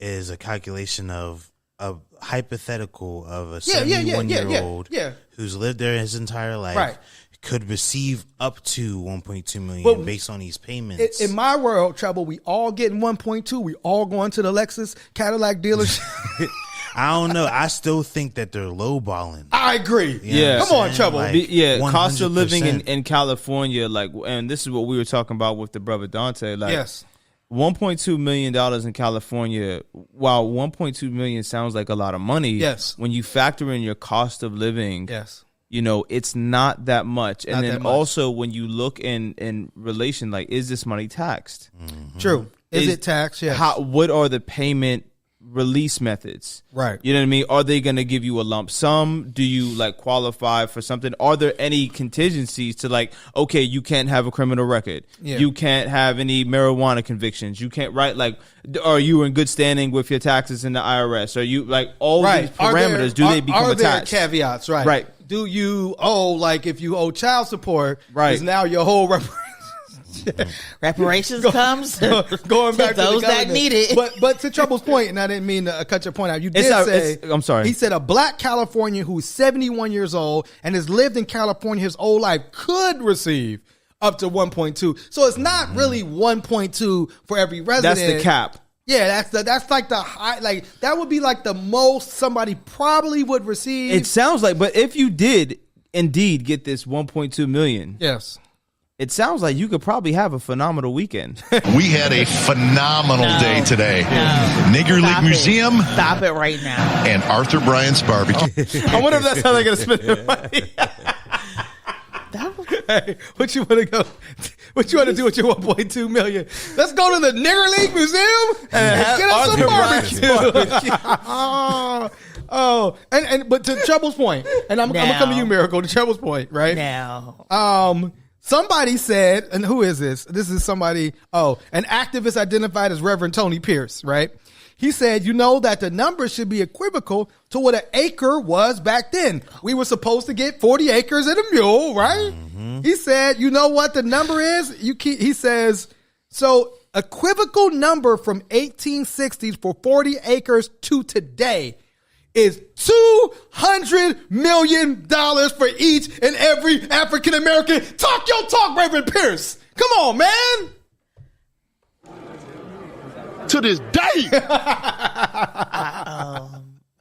is a calculation of a hypothetical of a 71-year-old who's lived there his entire life, could receive up to $1.2 million based on these payments. In my world, Trouble, we all getting 1.2. We all going to the Lexus Cadillac dealership. I don't know. I still think that they're lowballing. I agree. Come on, Trouble. Like, cost of living in California, like, and this is what we were talking about with the brother Dante. Like, yes. $1.2 million in California, while $1.2 million sounds like a lot of money, yes, when you factor in your cost of living, yes, you know, it's not that much. And then also when you look in relation, like, is this money taxed? Mm-hmm. True. Is it taxed? Yes. What are the payment release methods? Right. You know what I mean? Are they going to give you a lump sum? Do you like qualify for something? Are there any contingencies to like, okay, you can't have a criminal record. Yeah. You can't have any marijuana convictions. You can't, right? Like, are you in good standing with your taxes in the IRS? Are you like all these parameters? Do they become attached? Are there caveats? Right. Right. Do you owe, like, if you owe child support, right, is now your whole reparations comes going back to those that need it. But to Trouble's point, and I didn't mean to cut your point out. You did say, I'm sorry. He said a black Californian who's 71 years old and has lived in California his whole life could receive up to 1.2. So it's not really 1.2 for every resident. That's the cap. Yeah, that's like the high, like that would be like the most somebody probably would receive. It sounds like, but if you did indeed get this 1.2 million, yes, it sounds like you could probably have a phenomenal weekend. We had a phenomenal day today. Nigger League Museum. Stop it right now. And Arthur Bryant's Barbecue. I wonder if that's how they're going to spend their money. Hey, what you want to go? What you want to do with your 1.2 million? Let's go to the Nigger League Museum and get us some barbecue. But to Trouble's point, and I'm gonna come to you, Miracle. To Trouble's point, right now. Somebody said, and who is this? This is somebody. Oh, an activist identified as Reverend Tony Pierce, right? He said, you know that the numbers should be equivocal to what an acre was back then. We were supposed to get 40 acres and a mule, right? Mm-hmm. He said, you know what the number is? He says, so equivocal number from 1860s for 40 acres to today is $200 million for each and every African American. Talk your talk, Reverend Pierce. Come on, man. To this day.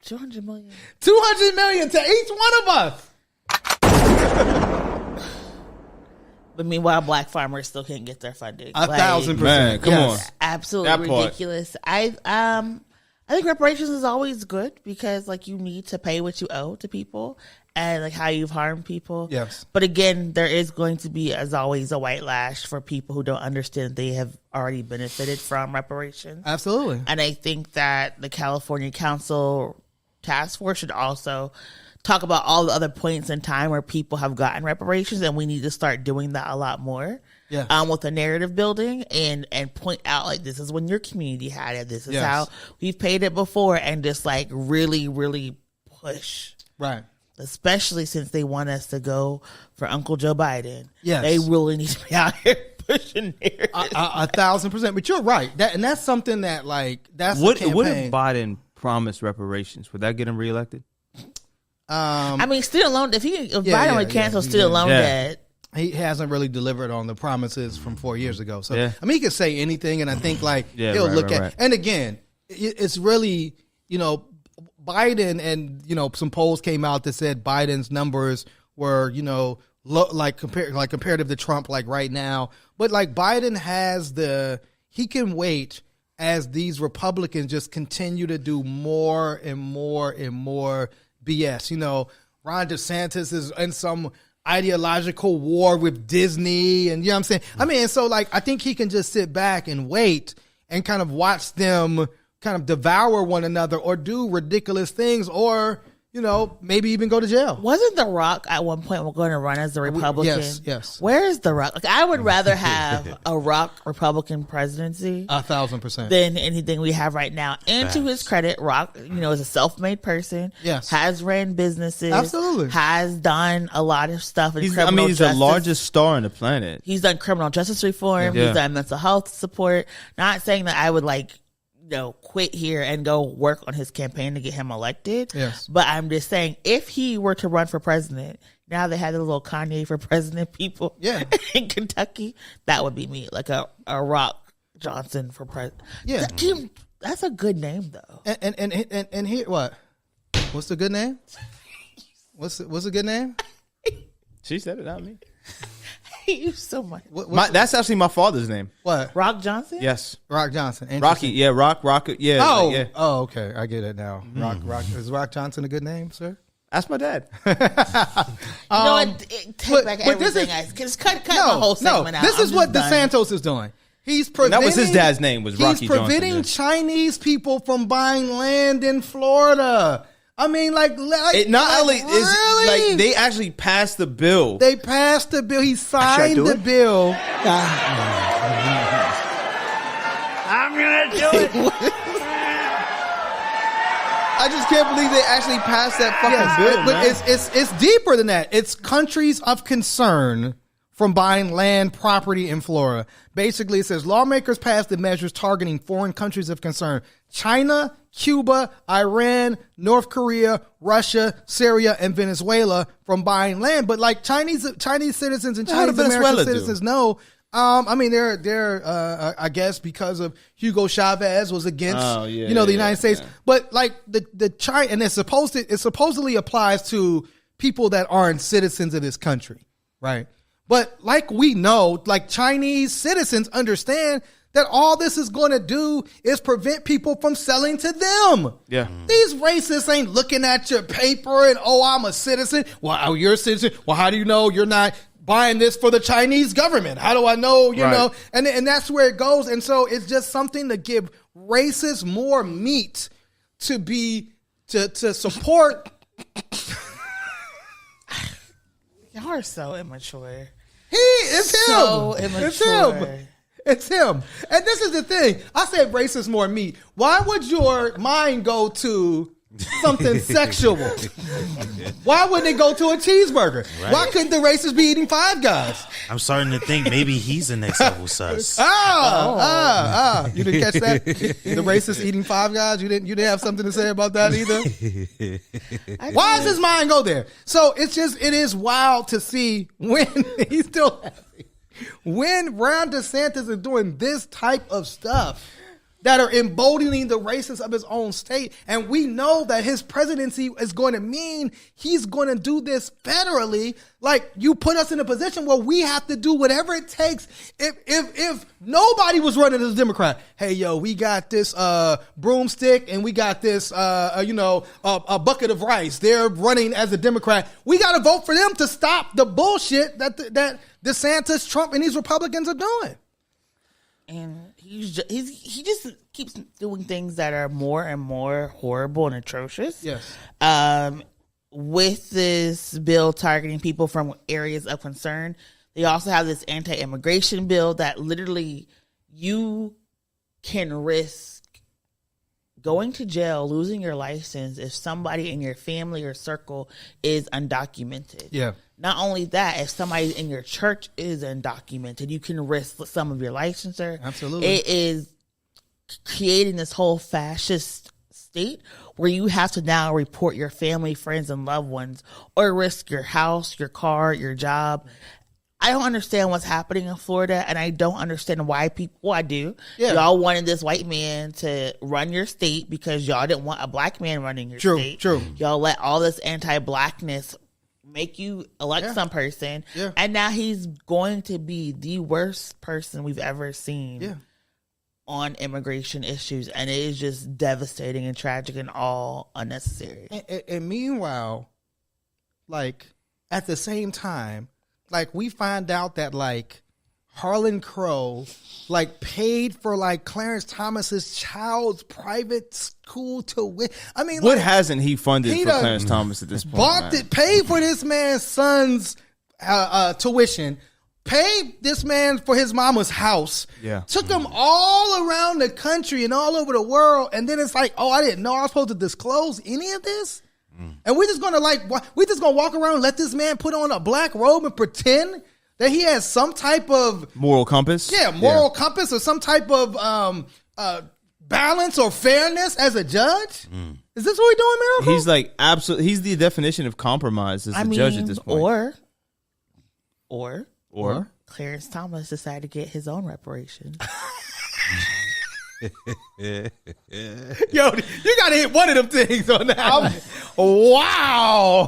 200 million. 200 million to each one of us. But meanwhile, black farmers still can't get their funding. 1,000%. Man, come on. Absolutely ridiculous. I think reparations is always good because like you need to pay what you owe to people and like how you've harmed people. Yes. But again, there is going to be, as always, a white lash for people who don't understand they have already benefited from reparations. Absolutely. And I think that the California Council Task Force should also talk about all the other points in time where people have gotten reparations, and we need to start doing that a lot more. Yeah. With the narrative building and point out like this is when your community had it. This is how we've paid it before, and just like really, really push. Right. Especially since they want us to go for Uncle Joe Biden. Yes. They really need to be out here pushing narratives. 1,000%. But you're right. That's something that like that's what if Biden promised reparations? Would that get him reelected? I mean, student loan. If Biden would cancel student loan debt. He hasn't really delivered on the promises from 4 years ago. So, I mean, he could say anything, and I think, like, he'll look at... And again, it's really, Biden and, some polls came out that said Biden's numbers were, comparative to Trump, like, right now. But, like, Biden has he can wait as these Republicans just continue to do more and more and more BS. Ron DeSantis is in some ideological war with Disney, and you know what I'm saying? I mean, so like I think he can just sit back and wait and kind of watch them kind of devour one another or do ridiculous things or, maybe even go to jail. Wasn't The Rock at one point going to run as a Republican? Yes. Where is The Rock? Like, I would rather have a Rock Republican presidency 1,000% than anything we have right now. And to his credit, Rock, is a self-made person. Yes. Has ran businesses. Absolutely. Has done a lot of stuff in criminal he's justice. the largest star on the planet. He's done criminal justice reform. Yeah. He's done mental health support. Not saying that I would quit here and go work on his campaign to get him elected. Yes. But I'm just saying, if he were to run for president, now they had a little Kanye for president people in Kentucky, that would be me. Like a Rock Johnson for president. Yeah. That's a good name though. And here, what? What's the good name? What's the good name? She said it, not me. hate you so much. That's actually my father's name. What? Rock Johnson? Yes. Rock Johnson. Rocky. Yeah. Rock. Yeah. Oh. Yeah. Oh, okay. I get it now. Rock. Is Rock Johnson a good name, sir? That's my dad. You know what? Take back everything. Just cut the whole segment out. This is what DeSantis is doing. He's preventing. That was his dad's name. Was Rocky He's preventing Johnson, Chinese people from buying land in Florida. I mean, it not only really? is like they actually passed the bill. They passed the bill. He signed the bill. I'm gonna do it. I just can't believe they actually passed that fucking bill. But it's deeper than that. It's countries of concern from buying land property in Florida. Basically, it says lawmakers passed the measures targeting foreign countries of concern: China, Cuba, Iran, North Korea, Russia, Syria, and Venezuela from buying land. But like Chinese citizens and Chinese American citizens know. I mean, they're I guess because of Hugo Chavez was against the United States. Yeah. But like the China, and it supposedly applies to people that aren't citizens of this country, right? But like we know, like Chinese citizens understand that all this is going to do is prevent people from selling to them. Yeah. These racists ain't looking at your paper and, oh, I'm a citizen. Well, you're a citizen. Well, how do you know you're not buying this for the Chinese government? How do I know, you know? And that's where it goes. And so it's just something to give racists more meat to support. Y'all are so immature. It's him. So immature. It's him. And this is the thing. I said racist more meat. Why would your mind go to something sexual? Why wouldn't it go to a cheeseburger? Right. Why couldn't the racists be eating Five Guys? I'm starting to think maybe he's the next level sus. You didn't catch that? The racist eating Five Guys? You didn't have something to say about that either? Why does his mind go there? So it is wild to see when he's still happy. When Ron DeSantis is doing this type of stuff that are emboldening the racists of his own state, and we know that his presidency is going to mean he's going to do this federally, like you put us in a position where we have to do whatever it takes. If nobody was running as a Democrat, hey yo, we got this broomstick and we got this a bucket of rice. They're running as a Democrat. We got to vote for them to stop the bullshit that DeSantis, Trump, and these Republicans are doing. And he just keeps doing things that are more and more horrible and atrocious. Yes. With this bill targeting people from areas of concern, they also have this anti-immigration bill that literally you can risk going to jail, losing your license if somebody in your family or circle is undocumented. Yeah. Not only that, if somebody in your church is undocumented, you can risk some of your licensure. Absolutely. It is creating this whole fascist state where you have to now report your family, friends, and loved ones, or risk your house, your car, your job. I don't understand what's happening in Florida, and I don't understand why people. Well, I do. Yeah. Y'all wanted this white man to run your state because y'all didn't want a black man running your state. True. Y'all let all this anti-blackness make you elect some person, and now he's going to be the worst person we've ever seen on immigration issues, and it is just devastating and tragic and all unnecessary. And meanwhile, like at the same time, like we find out that like Harlan Crow like paid for like Clarence Thomas's child's private school tuition. I mean, what hasn't he funded for Clarence Thomas at this point? Paid for this man's son's tuition. Paid this man for his mama's house. Yeah. Took him all around the country and all over the world. And then it's like, oh, I didn't know I was supposed to disclose any of this. And we're just gonna walk around and let this man put on a black robe and pretend that he has some type of moral compass. Yeah, moral compass or some type of balance or fairness as a judge. Is this what we're doing, Miracle? He's like absolutely. He's the definition of compromise as a judge at this point. Or Clarence Thomas decided to get his own reparations. Yo, you gotta hit one of them things on that. Wow.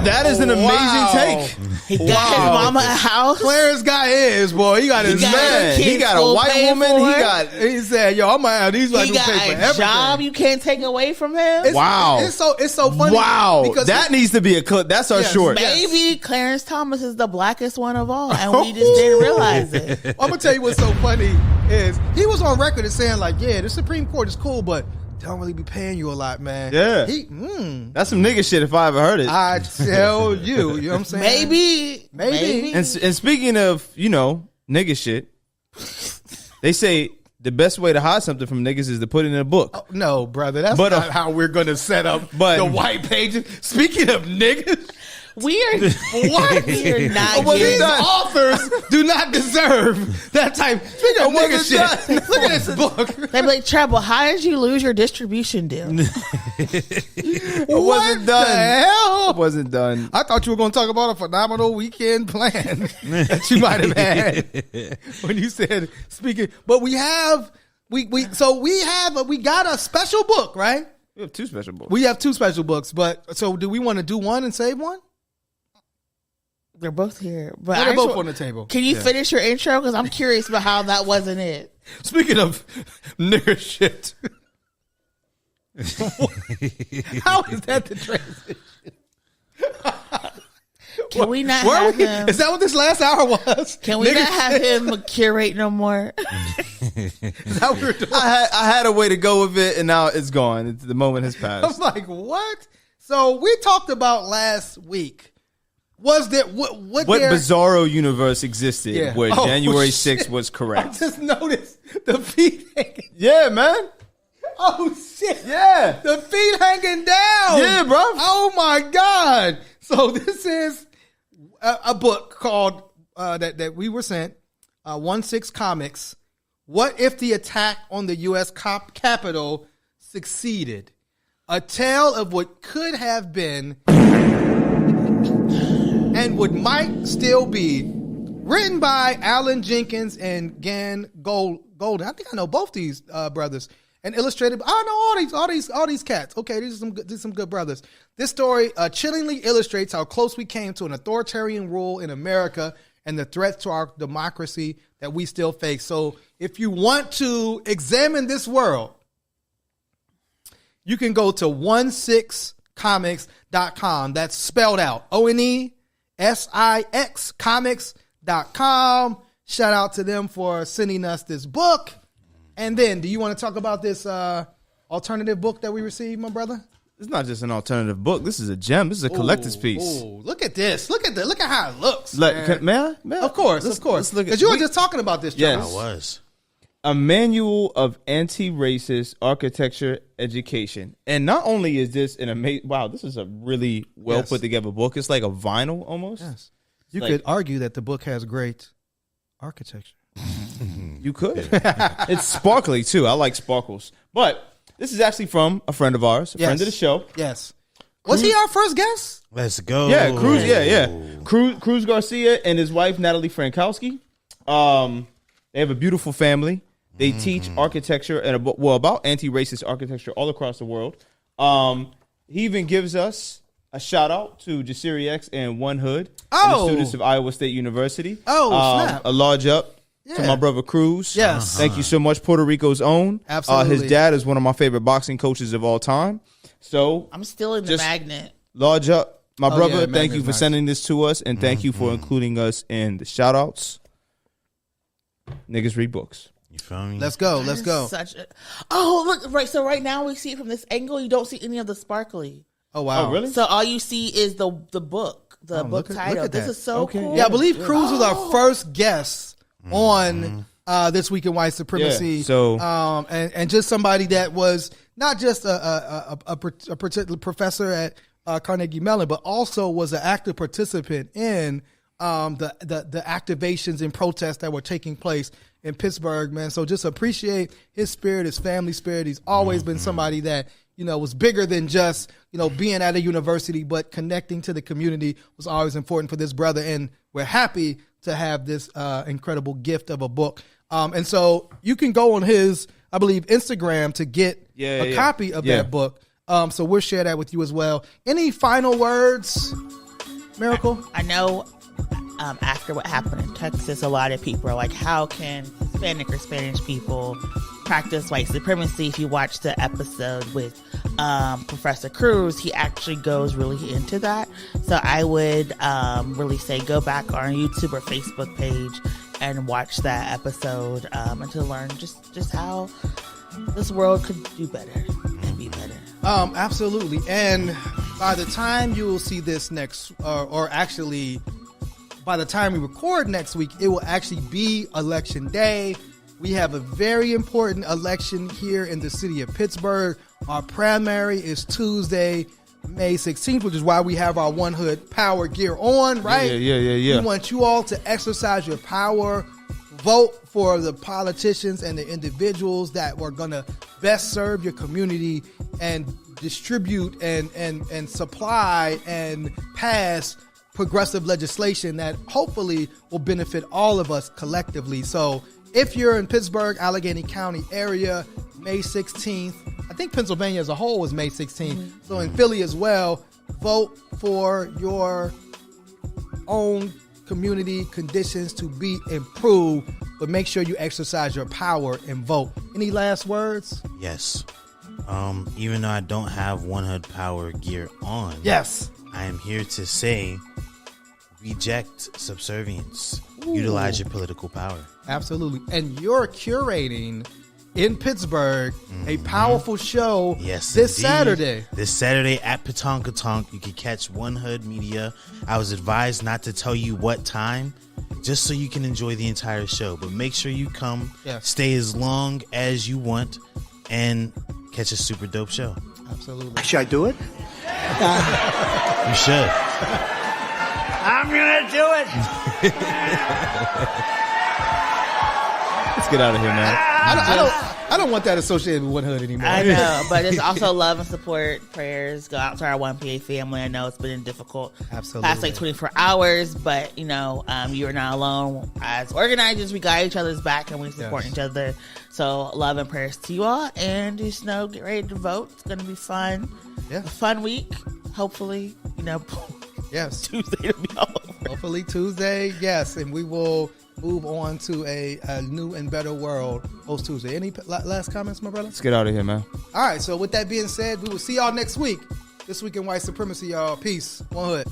That is an amazing take. He got his mama a house. Clarence got his, boy. He got his man. He got a white woman. He said, yo, I'm going to have these white people pay for everything. He got a job you can't take away from him. Wow. It's so funny. Wow. Because that needs to be a clip. That's our short. Maybe Clarence Thomas is the blackest one of all, and we just didn't realize it. I'm going to tell you what's so funny is he was on record as saying, like, yeah, the Supreme Court is cool, but they don't really be paying you a lot, man. Yeah. That's some nigga shit if I ever heard it. I tell you. You know what I'm saying? Maybe. And speaking of, nigga shit, they say the best way to hide something from niggas is to put it in a book. Oh, no, brother. That's not how we're going to set up the white pages. Speaking of niggas. We are what? We are not. Well, these authors do not deserve that type. Speaking of nigga shit, look at this book. They be like, Treble, how did you lose your distribution deal? What the hell? I wasn't done. I thought you were going to talk about a phenomenal weekend plan that you might have had when you said speaking. But we got a special book, right? We have two special books. We have two special books, but so do we want to do one and save one? They're both here, but they're both on the table. Can you finish your intro? Because I'm curious about how that wasn't it. Speaking of nigger shit, how is that the transition? Can we not have him? Is that what this last hour was? Can we not have him curate no more? Is that what we're doing? I had a way to go with it, and now it's gone. The moment has passed. I'm like, what? So we talked about last week. Was there what bizarro universe existed where January 6th was correct? I just noticed the feet hanging. Yeah, man. Oh shit. Yeah. The feet hanging down. Yeah, bro. Oh my God. So this is a book called that we were sent, 1/6 Comics. What if the attack on the U.S. Capitol succeeded? A tale of what could have been and what might still be. Written by Alan Jenkins and Gan Golden. I think I know both these brothers. And illustrated. I know all these cats. Okay, these are some good brothers. This story chillingly illustrates how close we came to an authoritarian rule in America and the threats to our democracy that we still face. So if you want to examine this world, you can go to 16comics.com. That's spelled out. ONESIX comics.com. Shout out to them for sending us this book. And then, do you want to talk about this alternative book that we received, my brother? It's not just an alternative book. This is a gem. This is a collector's piece. Ooh, look at this. Look at how it looks. May I? Of course. Because you were just talking about this, Charles. Yes. I was. A manual of anti-racist architecture education. And not only is this an amazing, wow, this is a really well put together book. It's like a vinyl almost. Yes. You could argue that the book has great architecture. You could. It's sparkly too. I like sparkles. But this is actually from a friend of ours, a friend of the show. Yes. Was he our first guest? Let's go. Yeah, Cruz. Yeah. Cruz Garcia and his wife Natalie Frankowski. They have a beautiful family. They teach architecture and about anti-racist architecture all across the world. He even gives us a shout out to Jasiri X and One Hood, and the students of Iowa State University. Snap! A large up to my brother Cruz. Yes, thank you so much, Puerto Rico's own. Absolutely, his dad is one of my favorite boxing coaches of all time. So I'm still in the magnet. Large up, my brother. Thank you for nice. sending this to us, and thank you for including us in the shout outs. Niggas read books. You feel me? Let's go. Look, right. So right now we see it from this angle. You don't see any of the sparkly. Oh wow! Oh really? So all you see is the book, book title. This is so cool. Yeah, I believe Cruz was our first guest on This Week in White Supremacy. Yeah, so and just somebody that was not just a particular professor at Carnegie Mellon, but also was an active participant in the activations and protests that were taking place in Pittsburgh, man. So just appreciate his spirit, his family spirit. He's always been somebody that, was bigger than just, being at a university, but connecting to the community was always important for this brother. And we're happy to have this incredible gift of a book. And so you can go on his, I believe, Instagram to get a copy of that book. So we'll share that with you as well. Any final words Miracle? I know after what happened in Texas, a lot of people are like, how can Hispanic or Spanish people practice white supremacy? If you watch the episode with Professor Cruz, he actually goes really into that. So I would really say go back on our YouTube or Facebook page and watch that episode and to learn just how this world could do better and be better. Absolutely. And by the time you will see this next, or actually by the time we record next week, it will actually be election day. We have a very important election here in the city of Pittsburgh. Our primary is Tuesday, May 16th, which is why we have our One Hood Power gear on, right? Yeah. We want you all to exercise your power. Vote for the politicians and the individuals that are going to best serve your community and distribute and supply and pass progressive legislation that hopefully will benefit all of us collectively. So if you're in Pittsburgh, Allegheny County area, May 16th, I think Pennsylvania as a whole is May 16th. So in Philly as well, vote for your own community conditions to be improved, but make sure you exercise your power and vote. Any last words? Yes. Even though I don't have One Hood Power gear on, yes, I am here to say reject subservience. Utilize your political power. Absolutely. And you're curating in Pittsburgh a powerful show this Saturday. This Saturday at Petonkatonk. You can catch One Hood Media. I was advised not to tell you what time, just so you can enjoy the entire show. But make sure you come, stay as long as you want, and catch a super dope show. Absolutely. Should I do it? You should. I'm gonna do it. Let's get out of here, man. I don't want that associated with One Hood anymore. I know, but it's also love and support. Prayers go out to our 1PA family. I know it's been difficult past like 24 hours, but you know, you are not alone. As organizers, we got each other's back and we support each other. So love and prayers to you all, and just know, get ready to vote. It's going to be fun. Yeah, a fun week. Hopefully, you know. Yes, Tuesday to be all over. Hopefully Tuesday. Yes, and we will move on to a new and better world post Tuesday. Any last comments, my brother? Let's get out of here, man. All right. So with that being said, we will see y'all next week. This week in White Supremacy, y'all. Peace. One Hood.